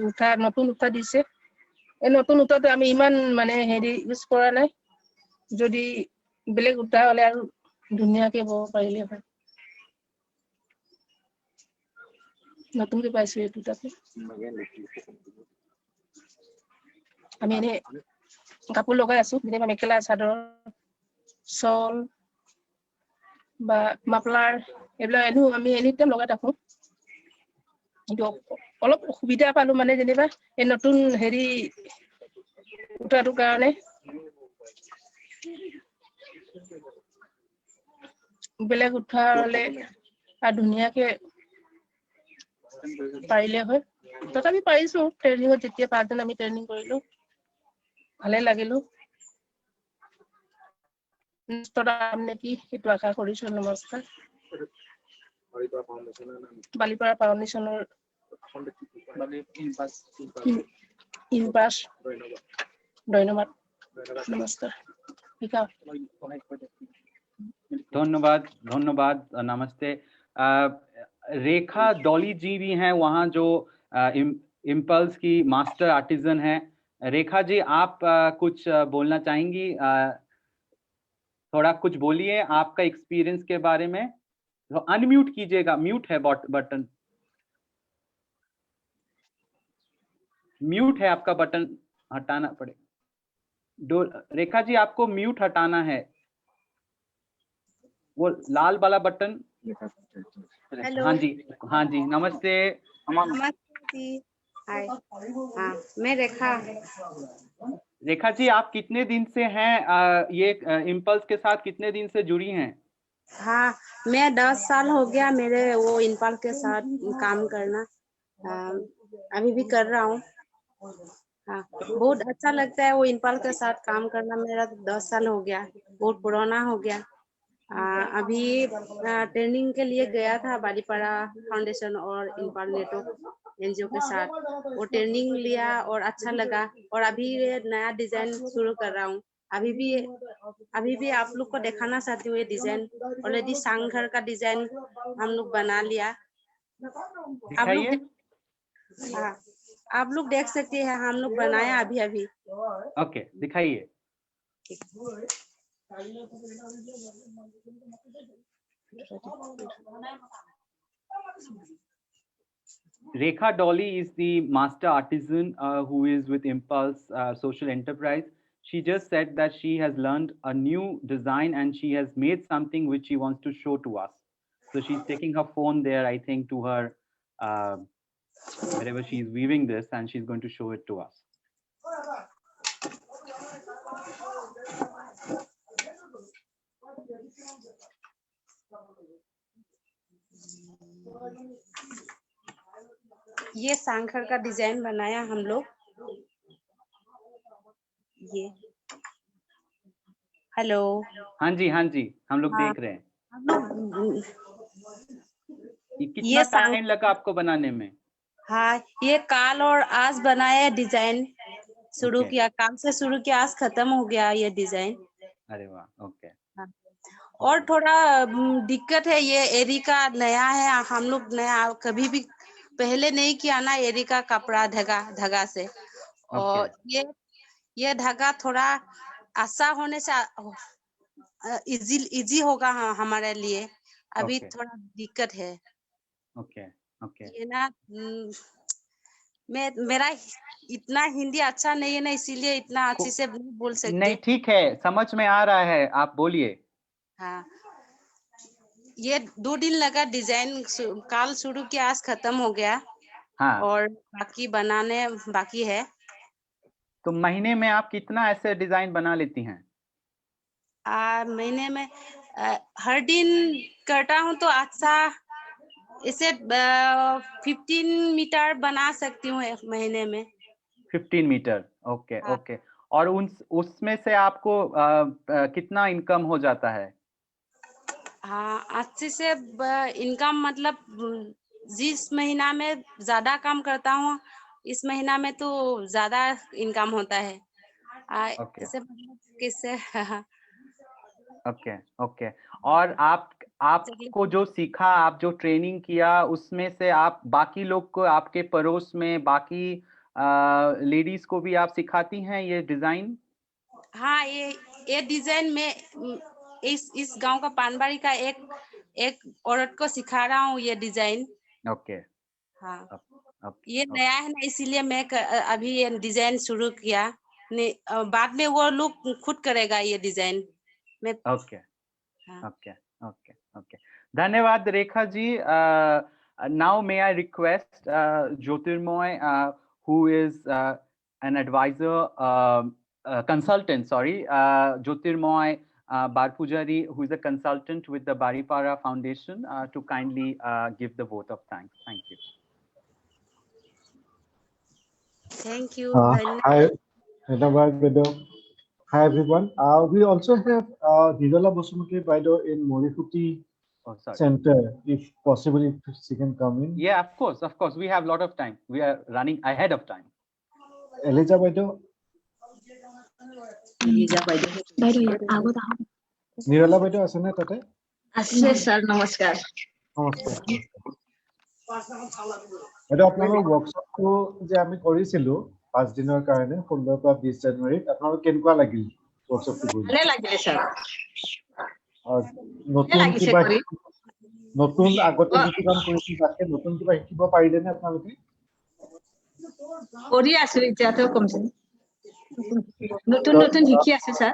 উঠা নতুন উঠা দিছে। এই নতুন উঠাটো আমি ইমান মানে হেৰি ইউজ কৰা নাই, যদি বেলেগ উঠা হলে আৰু ধুনীয়াকে বব পাৰিলে হয়। নতুনকে পাইছো এইটো তাতে। আমি এনে কাপোৰ লগাই আছো, যেনেবা মেখেলা চাদৰ, চল বা মাফলাৰ, এইবিলাক আমি এনি টাইম লগাই থাকো। কিন্তু অলপ সুবিধা পালো মানে যেনিবা এই নতুন হেৰি উঠাটো কাৰণে বেলেগ উঠা হলে আৰু ধুনীয়াকে পাৰিলে হয়। তথাপি পাৰিছো, ট্ৰেইনিঙত যেতিয়া 5 দিন আমি ট্ৰেইনিং কৰিলো, ভালে লাগিলো। নেকি সেইটো আশা কৰিছো। নমস্কাৰ। বালিপাৰা ফাউণ্ডেশ্যনৰ ধন্যবাদ। নমস্কাৰ। धन्यवाद, धन्यवाद, नमस्ते। रेखा डॉली जी भी हैं वहाँ, जो इम्पल्स की मास्टर आर्टिजन हैं। रेखा जी, आप कुछ बोलना चाहेंगी? थोड़ा कुछ बोलिए आपका एक्सपीरियंस के बारे में। तो अनम्यूट कीजिएगा, म्यूट है बटन, म्यूट है आपका बटन, हटाना पड़ेगा। रेखा जी, आपको म्यूट हटाना है, वो लाल वाला बटन। हाँ जी, हाँ जी, नमस्ते। नमस्ते। हाय, हाँ, मैं रेखा। रेखा जी, आप कितने दिन से हैं ये इम्पल्स के साथ, कितने दिन से जुड़ी हैं? हाँ, मैं 10 साल हो गया मेरे वो इम्पल्स के साथ काम करना। अभी भी कर रहा हूँ। हाँ, बहुत अच्छा लगता है वो इम्पल्स के साथ काम करना। मेरा 10 साल हो गया, बहुत पुराना हो गया। अभी ट्रेनिंग के लिए गया था बालीपाड़ा फाउंडेशन और इम्पल्स नेटवर्क एनजीओ के साथ। वो ट्रेनिंग लिया और अच्छा लगा, और अभी नया डिजाइन शुरू कर रहा हूँ। अभी भी आप लोग को दिखाना चाहती हूँ ये डिजाइन। ऑलरेडी सांघर का डिजाइन हम लोग बना लिया। आप लोग देख सकते हैं, हम लोग बनाया अभी। ओके, दिखाइए। Rekha Dolly is the master artisan who is with Impulse Social Enterprise. She just said that she has learned a new design and she has made something which she wants to show to us. So she's taking her phone there, I think, to her wherever she's weaving this, and she's going to show it to us. ये सांखर का design बनाया हम लोग। ये hello. हाँ जी, हाँ जी, हम लोग हाँ, देख रहे हैं। हम लोग ये कितना टाइम लगा आपको बनाने में? हाँ, ये काल और आज बनाया डिजाइन शुरू किया, काम से शुरू किया, आज खत्म हो गया ये डिजाइन। अरे वाह, ओके। हाँ। और थोड़ा दिक्कत है, ये एरी का नया है, हम लोग नया कभी भी पहले नहीं किया ना एरी का कपड़ा धागा से। और ये धागा थोड़ा आशा होने से इजी होगा हमारे लिए। अभी थोड़ा दिक्कत है। Okay okay. ये ना मेरा इतना हिंदी अच्छा नहीं है ना, इसीलिए इतना अच्छे से नहीं बोल सकते। नहीं, ठीक है, समझ में आ रहा है, आप बोलिए। हाँ, ये 2 दिन लगा डिजाइन, काल शुरू किया, आज खत्म हो गया। हाँ। और बाकी बनाने बाकी है। तो महीने में आप कितना ऐसे डिजाइन बना लेती हैं? महीने में हर दिन करता हूँ तो अच्छा इसे 15 मीटर बना सकती हूँ एक महीने में। 15 मीटर, ओके ओके। और उसमें से आपको कितना इनकम हो जाता है? हाँ, अच्छे से इनकम मतलब जिस महीना में ज्यादा काम करता हूँ, इस महीना में तो ज्यादा इनकम होता है। इसे मतलब किससे ओके ओके। और आपको जो सीखा, आप जो ट्रेनिंग किया, उसमें से आप बाकी लोग को, आपके पड़ोस में बाकी लेडीज को भी आप सिखाती हैं ये डिजाइन? हाँ, ये डिजाइन में इस गांव का पानबाड़ी का एक औरत को सिखा रहा हूँ ये डिजाइन। ओके। हाँ, ये नया है ना, इसीलिए मैं अभी ये डिजाइन शुरू किया। बाद में वो लोग खुद करेगा ये डिजाइन में। Okay okay okay okay. धन्यवाद Rekha ji. Now may I request Jyotirmoy, who is an advisor, consultant, sorry, Jyotirmoy Barpujari, who is a consultant with the Balipara Foundation, to kindly give the vote of thanks. Thank you. Thank you. Hi, Dhanawad Bedo. Hi everyone. We also have Nidola Bosumake Baido in Morifuti Center. If possible, if she can come in. Yeah, of course, of course. We have a lot of time. We are running ahead of time. Elijah Baido. Nirala Baido আছে নে তাতে? আছে sir, নমস্কাৰ। নমস্কাৰ। এটা আপোনালোকৰ ওয়ার্কশপটো যে আমি কৰিছিলো 5 দিনৰ কাৰণে 15 পৰা 20 জানুৱাৰীত, আপোনালোকৰ কেনেকুৱা লাগিল ওয়ার্কশপটো কৰি? ভালে লাগিলে স্যার। নতুন কিবা নতুন আগতে যিটো কাম কৰিছিল তাকে নতুন কিবা শিকিব পাৰিলে নে আপোনালোকে? কৰি আছো, এতিয়াতো কমছে নতুন নতুন শিকি আছে sir.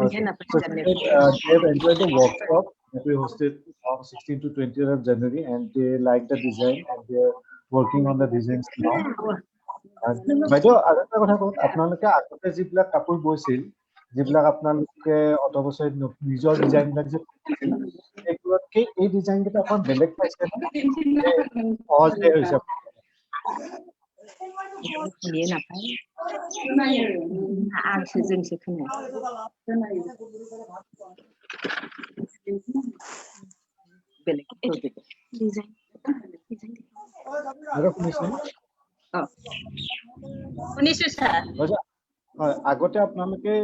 Okay. So, they have enjoyed the workshop that we hosted on 16 to 20th of January, and they like the design, and they are working on the designs now. বাইদেউ আৰু এটা কথা কওক, আপোনালোকে আগতে যিবিলাক কাপোৰ বৈছিল, যিবিলাক আপোনালোকে অত বছৰ নিজৰ ডিজাইনবিলাক যে কৰিছিল, এইবোৰতকে এই ডিজাইন কেইটা অকণ বেলেগ পাইছে নে? সহজে হৈছে? শুনিয়ে নাপায়, आंसो जोंसो खोनायो। बेलेग डिजाइन আৰু শুনিছেনে? শুনিছো স্যার। হয়, আগতে আপোনালোকে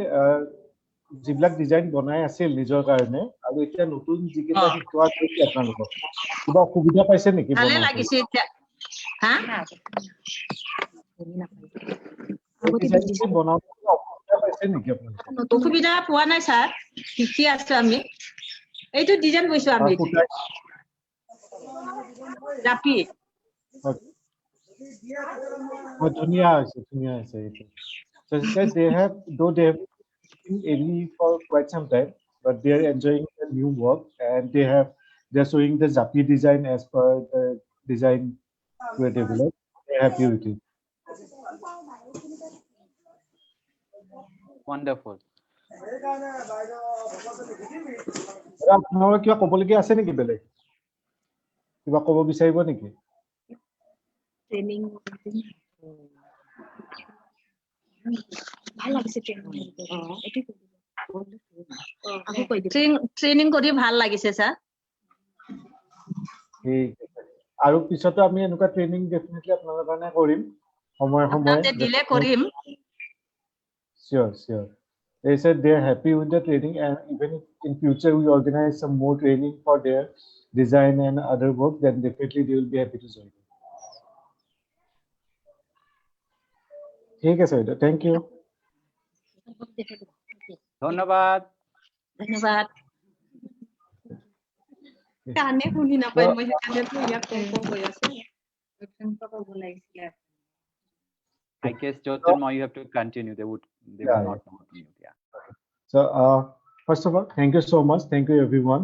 যিবিলাক ডিজাইন বনাই আছিল নিজৰ কাৰণে, আৰু এতিয়া নতুন যিকেইটা শিকোৱা গৈছে আপোনালোকক, কিবা অসুবিধা পাইছে নেকি? ভালে লাগিছে এতিয়া। হা? অসুবিধা পোৱা নাই স্যার, শিকি আছো আমি। এইটো ডিজাইন বৈছো আমি। জাপি ধুনীয়া হৈছে, ধুনীয়া হৈছে এইটো। So they have, though they have been in for quite some time, but they are enjoying the new work, and they are showing the Zapi design as per the design we developed. They are happy with it. Wonderful. আপোনালোকৰ কিবা ক'বলগীয়া আছে নেকি? বেলেগ কিবা ক'ব বিচাৰিব নেকি? ট্রেনিং ভাল লাগিছে ট্ৰেনিং কৰি ভাল লাগিছে ছাৰ ঠিক আছে আৰু পিছতো আমি এনেকুৱা ট্ৰেইনিং ডেফিনেটলি আপোনালোকৰ কাৰণে কৰিম সময় আপোনাতে দিলে কৰিম sure they said they are happy with the training and even if in future we organize some more training for their design and other work then definitely they will be happy to join ঠিক আছে thank you ধন্যবাদ ধন্যবাদ কানে শুনি নাপায় মই কানেটো ইয়াক কম হৈ আছে I guess Jyotirmoy, you have to continue. They will not know what to mute. Yeah. So first of all, thank you so much. Thank you everyone.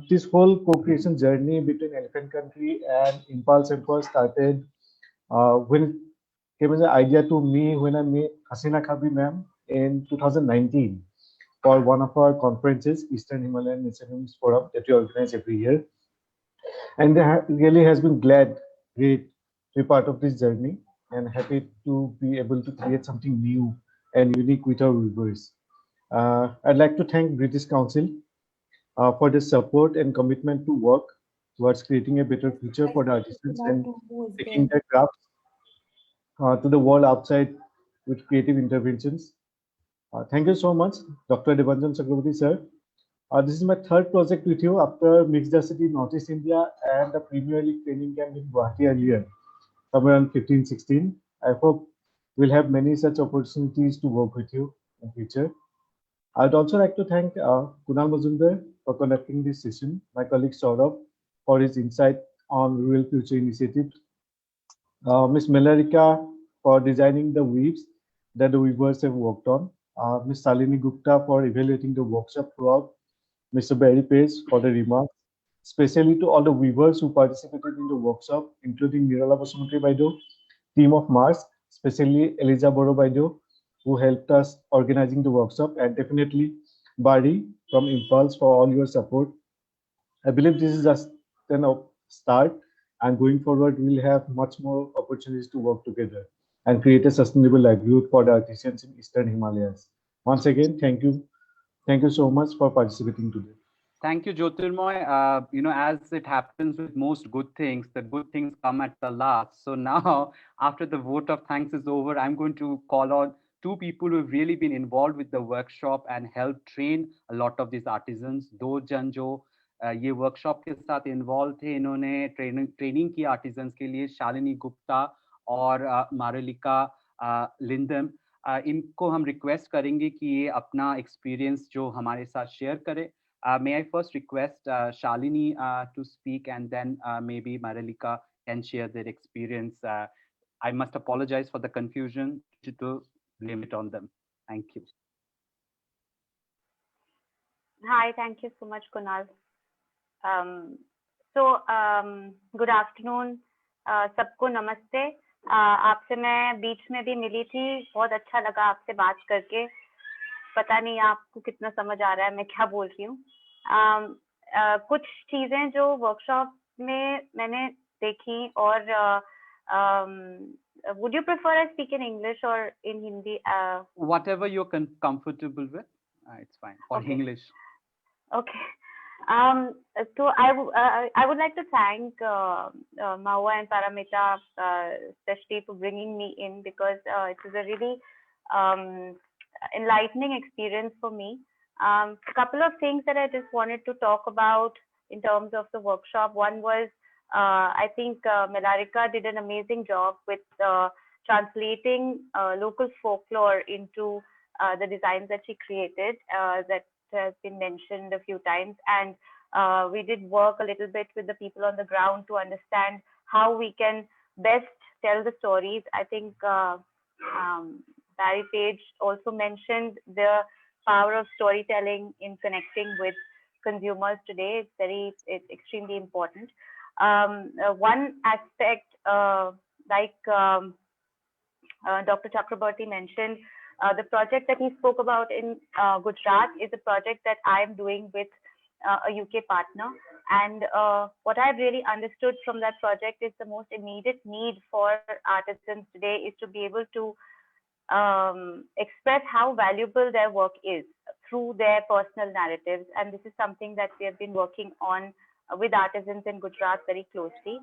This whole co-creation journey between Elephant Country and Impulse Empire started when it came as an idea to me when I met Hasina Khabi ma'am in 2019 for one of our conferences, Eastern Himalayan Nations Forum, that we organize every year. And they really has been great to be part of this journey and happy to be able to create something new and unique with our weavers. I'd like to thank British Council for the support and commitment to work towards creating a better future for the artisans and taking their crafts to the world outside with creative interventions. Thank you so much, Dr. Debanjan Chakraborty sir. This is my third project with you after Mixed City Northeast India and the Premier League training camp in Guwahati earlier, somewhere around 15-16. I hope we'll have many such opportunities to work with you in future. I'd also like to thank Kunal Mazumdar for conducting this session, my colleague Saurabh for his insight on Rural Future Initiative, Ms. Melarika for designing the weaves that the weavers have worked on, Ms. Salini Gupta for evaluating the workshop throughout, Mr. Barry Pace for the remarks, especially to all the weavers who participated in the workshop, including Nirala Basumati Baido, team of Mars, especially Eliza Boro Baido, who helped us organizing the workshop, and definitely Barry from Impulse for all your support. I believe this is just a start, and going forward, we'll have much more opportunities to work together and create a sustainable livelihood for the artisans in Eastern Himalayas. Once again, thank you. Thank you so much for participating today. Thank you, Jyotirmoy. As it happens with most good things, the good things come at the last. So now, after the vote of thanks is over, I'm going to call on two people who have really been involved with the workshop and helped train a lot of these artisans. दो जन जो ये workshop के साथ involve थे, इन्होंने training की artisans के लिए, शालिनी गुप्ता और मारेलिका लिंदम. इनको हम रिक्वेस्ट करेंगे कि ये अपना एक्सपीरियंस जो हमारे साथ शेयर करें. May I first request Shalini to speak, and then maybe Marilika can share their experience. I must apologize for the confusion to blame it on them. Thank you. Hi, thank you so much, Kunal. Good afternoon, सबको नमस्ते. आपसे मैं बीच में भी मिली थी, बहुत अच्छा लगा आपसे बात करके. पता नहीं आपको कितना समझ आ रहा है मैं क्या बोल रही हूँ. कुछ चीजें जो वर्कशॉप में मैंने देखी, और would you prefer I speak in English or in Hindi? Whatever you're comfortable with, it's fine. Or okay. English. Okay. So I would like to thank Mahua and Paramita especially for bringing me in, because it was a really enlightening experience for me. A couple of things that I just wanted to talk about in terms of the workshop. One was, I think Melarika did an amazing job with translating local folklore into the designs that she created, that has been mentioned a few times. And we did work a little bit with the people on the ground to understand how we can best tell the stories. I think Barry Page also mentioned the power of storytelling in connecting with consumers today. It's extremely important. One aspect, like Dr. Chakraborty mentioned, the project that he spoke about in Gujarat is a project that I am doing with a UK partner. And what I've really understood from that project is the most immediate need for artisans today is to be able to express how valuable their work is through their personal narratives. And this is something that we have been working on with artisans in Gujarat very closely.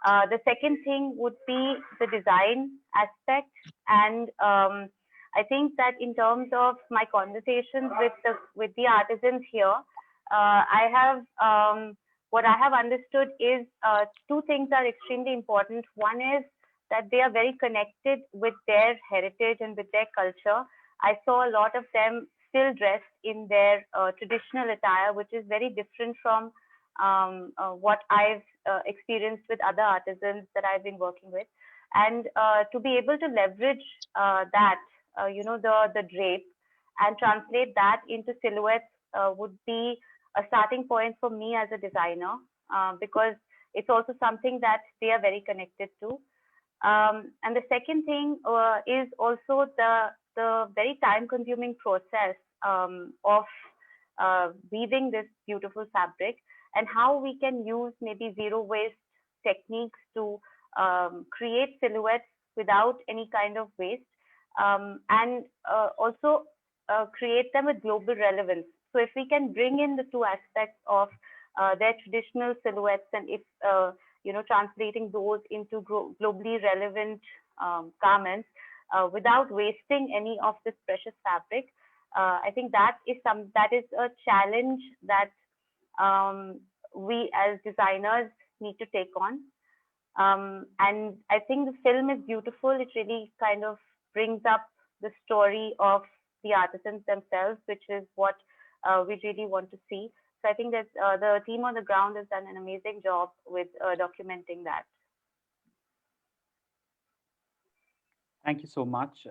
The second thing would be the design aspect. And I think that in terms of my conversations with the artisans here, I have what I have understood is two things are extremely important. One is that they are very connected with their heritage and with their culture. I saw a lot of them still dressed in their traditional attire, which is very different from what I've experienced with other artisans that I've been working with. And to be able to leverage that, the drape, and translate that into silhouettes would be a starting point for me as a designer, because it's also something that they are very connected to. And the second thing is also the very time-consuming process of weaving this beautiful fabric, and how we can use maybe zero waste techniques to create silhouettes without any kind of waste, and also create them with global relevance. So if we can bring in the two aspects of their traditional silhouettes, and if translating those into globally relevant garments without wasting any of this precious fabric, I think that is a challenge that we as designers need to take on. And I think the film is beautiful. It really kind of brings up the story of the artisans themselves, which is what we really want to see. So I think that the team on the ground has done an amazing job with documenting that. Thank you so much.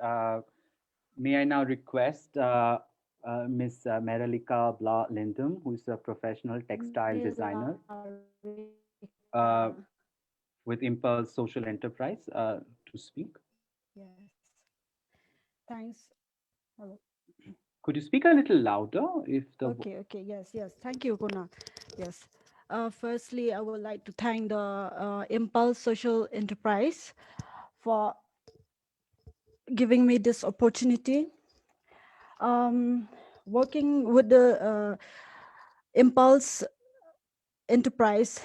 May I now request Ms. Meralika Bla-Lindum, who is a professional textile designer with Impulse Social Enterprise, to speak. Yes. Thanks. Hello. Could you speak a little louder? Okay. Yes. Thank you, Guna. Yes. Firstly, I would like to thank the Impulse Social Enterprise for giving me this opportunity. Working with the Impulse Enterprise,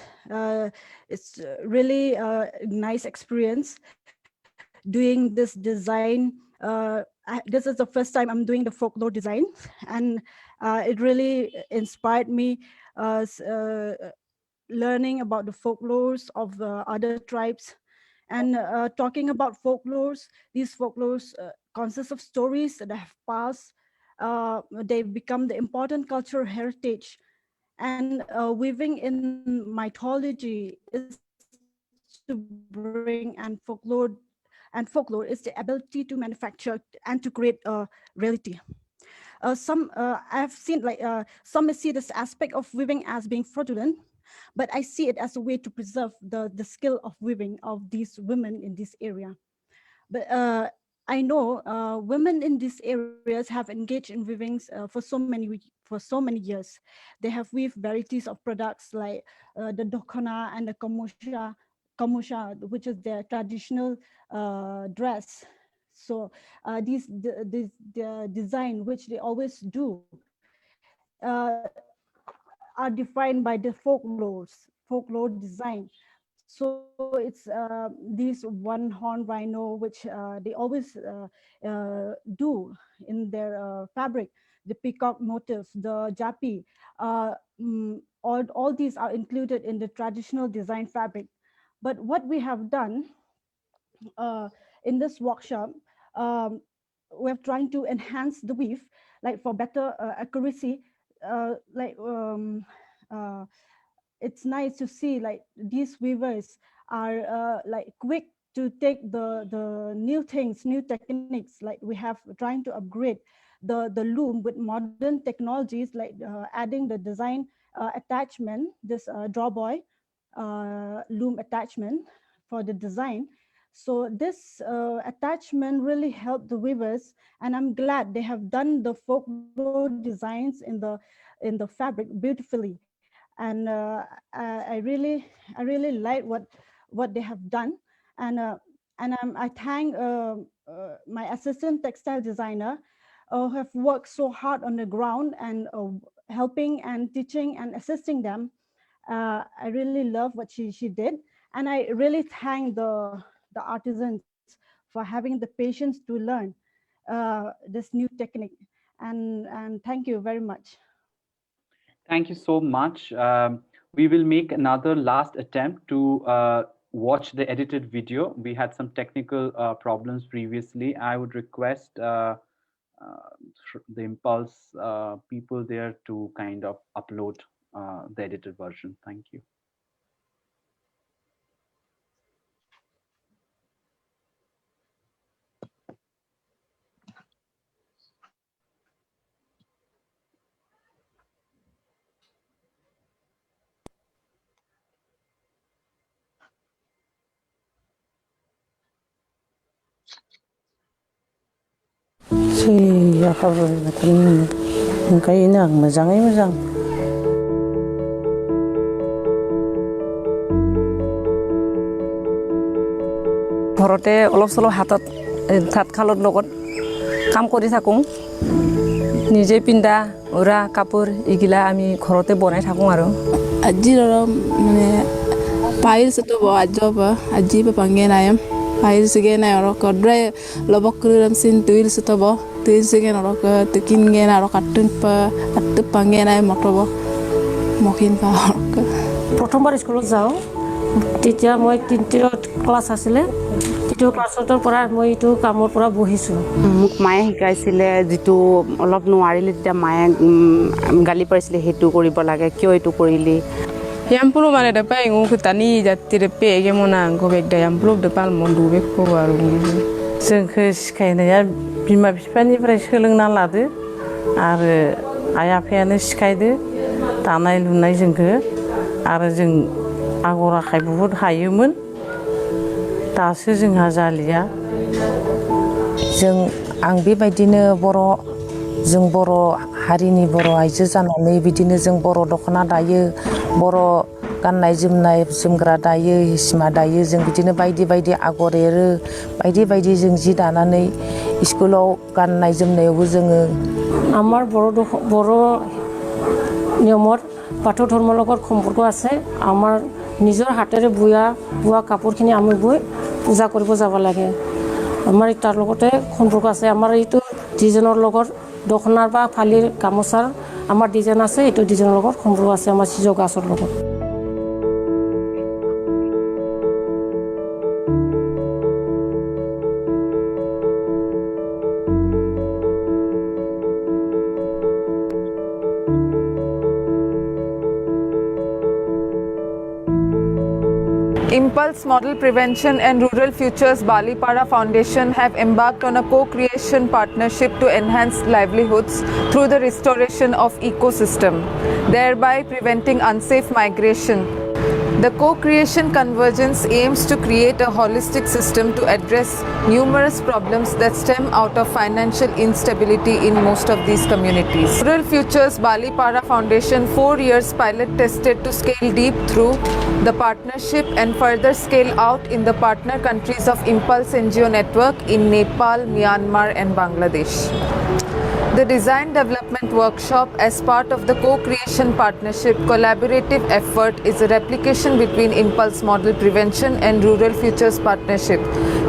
it's really a nice experience doing this design. This is the first time I'm doing the folklore design, and it really inspired me learning about the folklores of other tribes. And talking about folklores, these folklores consist of stories that have passed. They've become the important cultural heritage. And weaving in mythology is to bring, and folklore is the ability to manufacture and to create reality. I've seen some may see this aspect of weaving as being fraudulent, but I see it as a way to preserve the skill of weaving of these women in this area. But I know women in these areas have engaged in weavings for so many years. They have weaved varieties of products like the dokona and the kamusha, which is their traditional dress. So the design which they always do are defined by the folklore design. So it's this one horn rhino, which they always do in their fabric, the peacock motif, the japi, all these are included in the traditional design fabric. But what we have done in this workshop, we're trying to enhance the weave, like for better accuracy, it's nice to see like these weavers are like quick to take the new things, new techniques. Like we have trying to upgrade the loom with modern technologies, like adding the design attachment, this drawboy loom attachment for the design. So this attachment really helped the weavers, and I'm glad they have done the folklore designs in the fabric beautifully. and I really like what they have done, and I thank my assistant textile designer who have worked so hard on the ground and helping and teaching and assisting them. I really love what she did, and I really thank the artisans for having the patience to learn this new technique, and thank you very much. Thank you so much. We will make another last attempt to watch the edited video. We had some technical problems previously. I would request the Impulse people there to kind of upload the edited version. Thank you. ओंखायनो आं मोजाङै मोजां ঘৰতে অলপ চলপ হাতত তাঁতশালৰ লগত কাম কৰি থাকোঁ নিজে পিন্ধা উৰা কাপোৰ এইগিলা আমি ঘৰতে বনাই থাকোঁ আৰু আজিৰ মানে পাইল সটো আজব আজি pangenayam pail sige na ro kodre lobok kuram sin tuil sito bo tuil sige na ro tekin ge na ro katun pa at pangenayam motobo mokin pa প্ৰথমবাৰ স্কুলত যাওঁ তেতিয়া মই 3টা ক্লাছ আছিল 3টা ক্লাছৰ পৰা মই এইটো কামৰ পৰা বহিছোঁ মোক মায়ে শিকাইছিলে যেটো অলপ নোৱাৰিলে তেতিয়া মায়ে গালি পাৰিছিলে হেতু কৰিব লাগে কিয় এটো কৰিলি Yampulu mana dapat ingu ketani jati depe gemona gobek da yampulu depal mondu bek ko baru जोंखौ सिखायनाया बिमा बिफानिफ्राय सोलोंना लादो आरो आइ आफायानो सिखायदो दानाय लुनाय जोंखौ आरो जों आगर आखाइ बहुत हायोमोन दासो जोंहा जालिया आं बेबायदिनो जों बर' हारिनि बर' आइजो जानानै बिदिनो जों बर' दख'ना दायो बर' गाननाय जोमनाय जोमग्रा दायो हिसिमा दायो जों बिदिनो बायदि बायदि आगर एरो बायदि जों जि दानानै स्कुलाव गाननाय जोमनायावबो जोङो আমাৰ বৰ নিয়মত বাথৌ ধৰ্মৰ লগত সম্পৰ্ক আছে আমাৰ নিজৰ হাতেৰে বুৱা কাপোৰখিনি আমি বৈ পূজা কৰিব যাব লাগে আমাৰ তাৰ লগতে সম্পৰ্ক আছে আমাৰ এইটো ডিজাইনৰ লগত দখনাৰ বা ফালিৰ গামোচাৰ আমাৰ ডিজাইন আছে এইটো ডিজাইনৰ লগত সম্পৰ্ক আছে আমাৰ সিজো গাছৰ লগত Impulse Model Prevention and Rural Futures Balipara Foundation have embarked on a co-creation partnership to enhance livelihoods through the restoration of ecosystem, thereby preventing unsafe migration. The co-creation convergence aims to create a holistic system to address numerous problems that stem out of financial instability in most of these communities. Rural Futures Balipara Foundation 4 years pilot tested to scale deep through the partnership and further scale out in the partner countries of Impulse NGO network in Nepal, Myanmar and Bangladesh. The design development workshop as part of the co-creation partnership collaborative effort is a replication between Impulse Model Prevention and Rural Futures Partnership.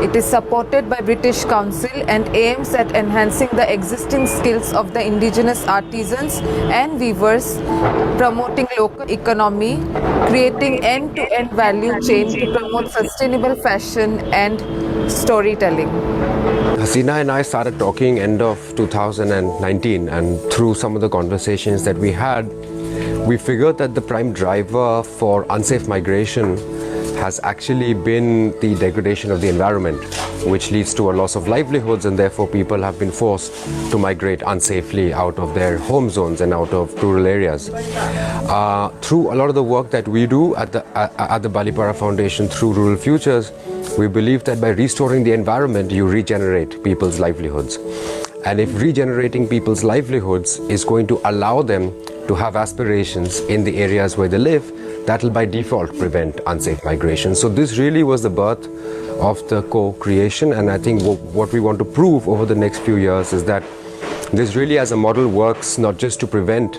It is supported by British Council and aims at enhancing the existing skills of the indigenous artisans and weavers, promoting local economy, creating end-to-end value chain to promote sustainable fashion and storytelling. Hasina and I started talking end of 2019, and through some of the conversations that we had, we figured that the prime driver for unsafe migration has actually been the degradation of the environment, which leads to a loss of livelihoods, and therefore people have been forced to migrate unsafely out of their home zones and out of rural areas. Through a lot of the work that we do at the Balipara Foundation through Rural Futures, we believe that by restoring the environment, you regenerate people's livelihoods. And if regenerating people's livelihoods is going to allow them to have aspirations in the areas where they live, that will by default prevent unsafe migration. So this really was the birth of the co-creation, and I think what we want to prove over the next few years is that this really as a model works not just to prevent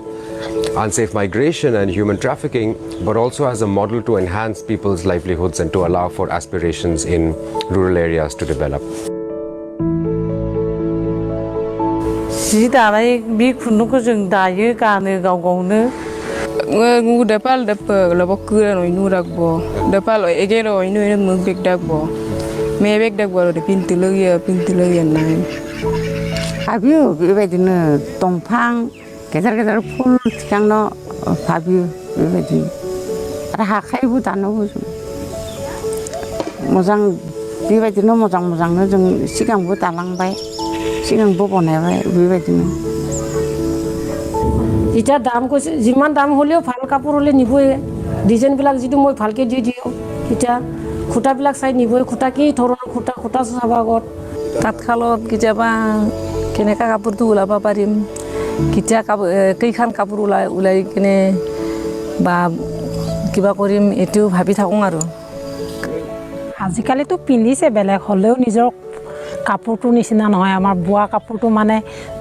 unsafe migration and human trafficking, but also as a model to enhance people's livelihoods and to allow for aspirations in rural areas to develop. जि दानाय बे खुन्दुंखौ जों दायो गानो गाव गावनो ngu dapal dapa labo kura no inu rakbo dapal egero inu inu mug bek dakbo me bek dakbo de pintilogia nai Fabio बेबायदिनो दंफां गेदेर गेदेर फुल थिखांनो Fabio बेबायदि आरो हाखायबो दानोबो मोजां बेबायदिनो मोजांनो जों सिगांबो दालांबाय सिगांबो बनायबाय बेबायदिनो এতিয়া দাম কৈছে যিমান দাম হ'লেও ভাল কাপোৰ হ'লে নিবই ডিজাইনবিলাক যিটো মই ভালকৈ দি দিওঁ এতিয়া খুঁটাবিলাক চাই নিবই খুঁটা কি ধৰণৰ খুঁটা চাব আগত তাঁতশালত কেতিয়াবা কেনেকুৱা কাপোৰটো ওলাব পাৰিম কেইখন কাপোৰ ওলাই কিনে বা কিবা কৰিম এইটোও ভাবি থাকোঁ আৰু আজিকালিতো পিন্ধিছে বেলেগ হ'লেও নিজৰ কাপোৰটো নিচিনা নহয় আমাৰ বোৱা কাপোৰটো মানে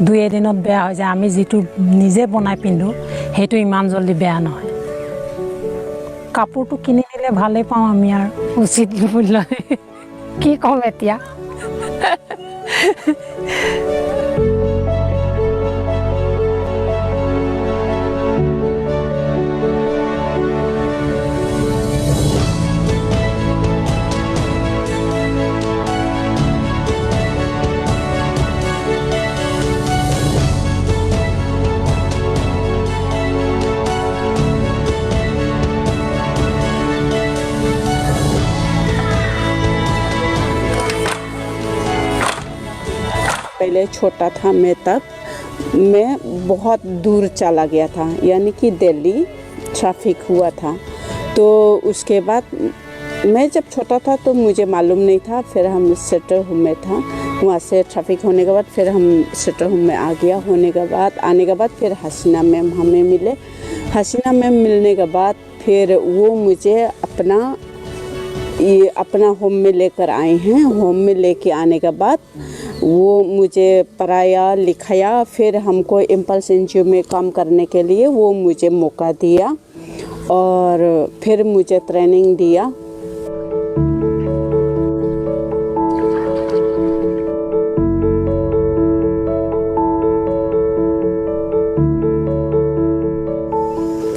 দুই এদিনত বেয়া হৈ যায় আমি যেটো নিজে বনাই পিন্ধো হেতু ইমান জলদি বেয়া নহয় কাপোৰটো কিনি নিলে ভালে পাওঁ আমি আৰু উচিত মূল্য কি কম এতিয়া पहले छोटा था मैं तब मैं बहुत दूर चला गया था यानी कि दिल्ली ट्रैफिक हुआ था तो उसके बाद मैं जब छोटा था तो मुझे मालूम नहीं था फिर हम सेंटर होम में था वहाँ से ट्रैफिक होने के बाद फिर हम सेंटर होम में आ गया आने के बाद फिर हसीना मैम हमें मिले हसीना मैम मिलने के बाद फिर वो मुझे अपना होम में लेकर आए हैं होम में लेके आने के बाद वो मुझे पढ़ाया लिखाया फिर हमको इम्पल्स एनजीओ में काम करने के लिए वो मुझे मौका दिया और फिर मुझे ट्रेनिंग दिया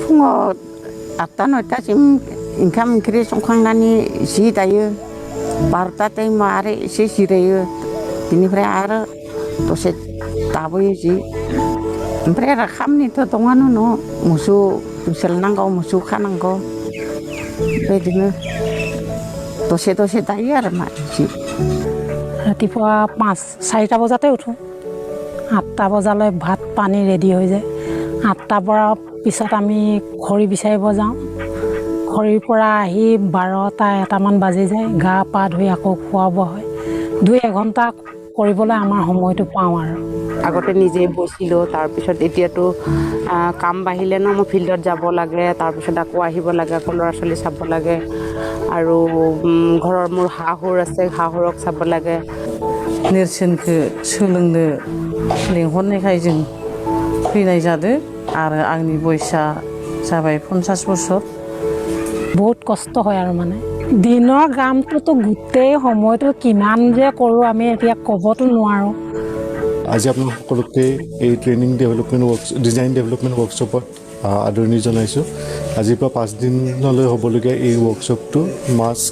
फुङाव 8टा 9टासिम ओंखाम ओंख्रि संखांनानै जि दायो 12टा टाइमाव आरो एसे जिरायो बिनिफ्राय आरो दसे दाबोयो जि ओमफ्राय आरो खामानिथ' दङानो न' मोसौ सोलायनांगौ मोसौ खानांगौ बेबायदिनो दसे दायो आरो मा जि ৰাতিপুৱা 4টা বজাতে উঠো 8টা বজালৈ ভাত পানী ৰেডি হৈ যায় 8টাৰ পৰা পিছত আমি খৰি বিচাৰিব যাওঁ খৰিৰ পৰা আহি 12টা 1টামান বাজি যায় গা পা ধুই আকৌ খোৱা বোৱা হয় 2-1 ঘণ্টা কৰিবলৈ আমাৰ সময়টো পাওঁ আৰু আগতে নিজে বৈছিলোঁ তাৰপিছত এতিয়াতো কাম বাঢ়িলে ন মই ফিল্ডত যাব লাগে তাৰপিছত আকৌ আহিব লাগে আকৌ ল'ৰা ছোৱালী চাব লাগে আৰু ঘৰৰ মোৰ শাহুৰ আছে শাহুৰক চাব লাগে नेरसोनखौ सोलोंनो लेंहरनायखाय जों फैनाय जादों आरो आंनि बयसा जाबाय 50 বছৰ বহুত কষ্ট হয় আৰু মানে দিনৰ কামটোতো গোটেই সময়টো কিমান যে কৰোঁ আমি এতিয়া ক'বতো নোৱাৰোঁ আজি আপোনালোক সকলোকে এই ট্ৰেইনিং ডেভেলপমেণ্ট ডিজাইন ডেভেলপমেণ্ট ৱৰ্কশ্বপত আদৰণি জনাইছোঁ আজিৰ পৰা 5 দিনলৈ হ'বলগীয়া এই ৱৰ্কশ্বপটো মাস্ক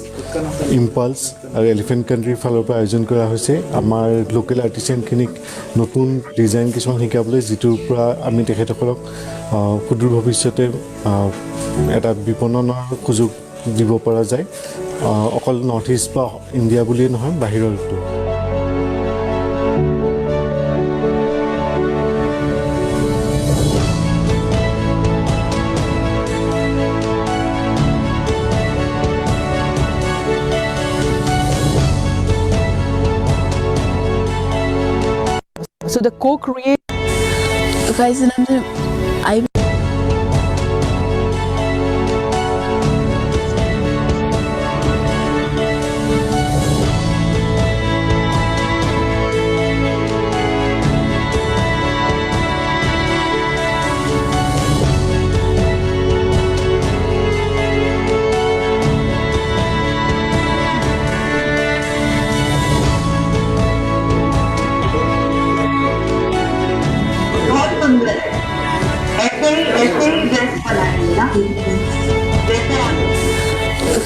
ইম্পালছ আৰু এলিফেণ্ট কাণ্ট্ৰিৰ ফালৰ পৰা আয়োজন কৰা হৈছে আমাৰ লোকেল আৰ্টিচানখিনিক নতুন ডিজাইন কিছুমান শিকাবলৈ যিটোৰ পৰা আমি তেখেতসকলক সুদূৰ ভৱিষ্যতে এটা বিপণনৰ সুযোগ দিব পৰা যায় অকল নৰ্থ ইষ্ট বা ইণ্ডিয়া বুলিয়ে নহয় বাহিৰতো So the co-create guys,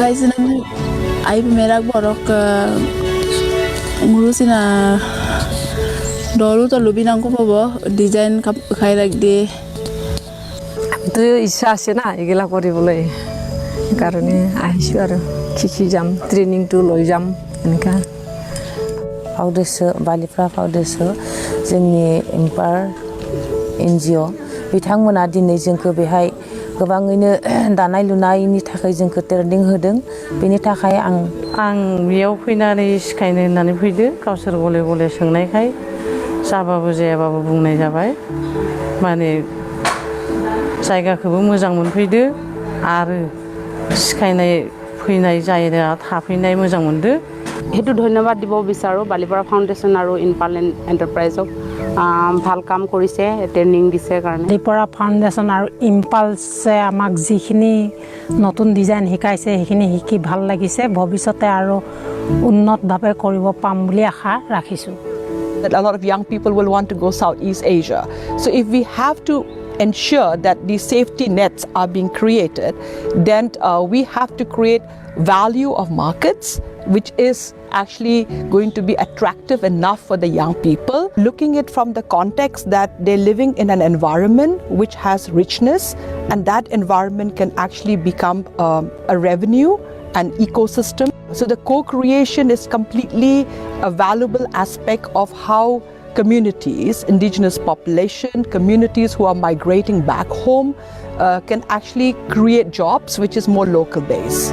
Kaisinan ay primeira borok ngurusina doru to lubinang ko bo design khai rak de তো ইচ্ছা আছে না এগুলা কৰিবলৈ কাৰণে আহিছোঁ আৰু শিকি যাম ট্ৰেইনিংটো লৈ যাম এনেকা Balipara Foundation जोंनि embarked NGO बिथांमोना दिनै जोंखौ बेहाय गोबाङैनो दानाय लुनायनि थाखाय जोंखौ ट्रेनिं होदों बेनि थाखाय आं बेयाव फैनानै सिखायनो होननानै फैदो गावसोर गले गले सोंनायखाय जाबाबो जायाबाबो बुंनाय जाबाय माने जायगाखौबो मोजां मोनफैदो आरो सिखायनाय फैनाय जायगा थाफैनाय मोजां मोनदो हेतु धन्यवाद দিব বিচাৰো বালিপাৰা ফাউণ্ডেশ্যন আৰু ইম্পাল এণ্টাৰপ্ৰাইজক ভাল কাম কৰিছে ট্ৰেইনিং দিছে কাৰণে বালিপাৰা ফাউণ্ডেশ্যন আৰু ইম্পালছে আমাক যিখিনি নতুন ডিজাইন শিকাইছে সেইখিনি শিকি ভাল লাগিছে ভৱিষ্যতে আৰু উন্নতভাৱে কৰিব পাম বুলি আশা ৰাখিছোঁ That a lot of young people will want to go Southeast Asia. So if we have to ensure that these safety nets are being created, then we have to create value of markets, which is actually going to be attractive enough for the young people. Looking at from the context that they're living in an environment which has richness, and that environment can actually become a revenue, an ecosystem. So the co-creation is completely a valuable aspect of how communities, indigenous population, communities who are migrating back home can actually create jobs which is more local based.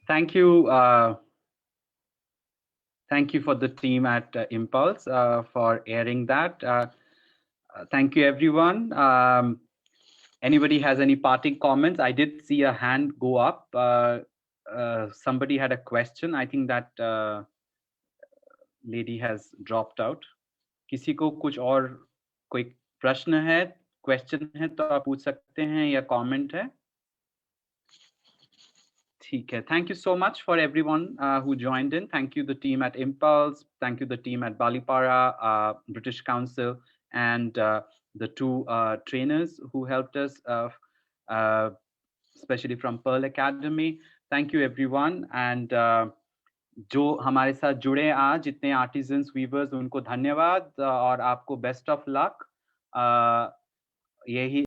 Thank you. Thank you for the team at Impulse for airing that. Thank you, everyone. Anybody has any parting comments? I did see a hand go up. Somebody had a question. I think that lady has dropped out. किसी को कुछ और कोई प्रश्न है, question है तो आप पूछ सकते हैं या कमेंट है. ठीक है. Thank you so much for everyone who joined in. Thank you the team at Impulse. Thank you the team at Balipara, British Council, and the two trainers who helped us, especially from Pearl Academy. Thank you everyone. And जो हमारे साथ जुड़े आज जितने artisans viewers उनको धन्यवाद और आपको बेस्ट ऑफ लक. यही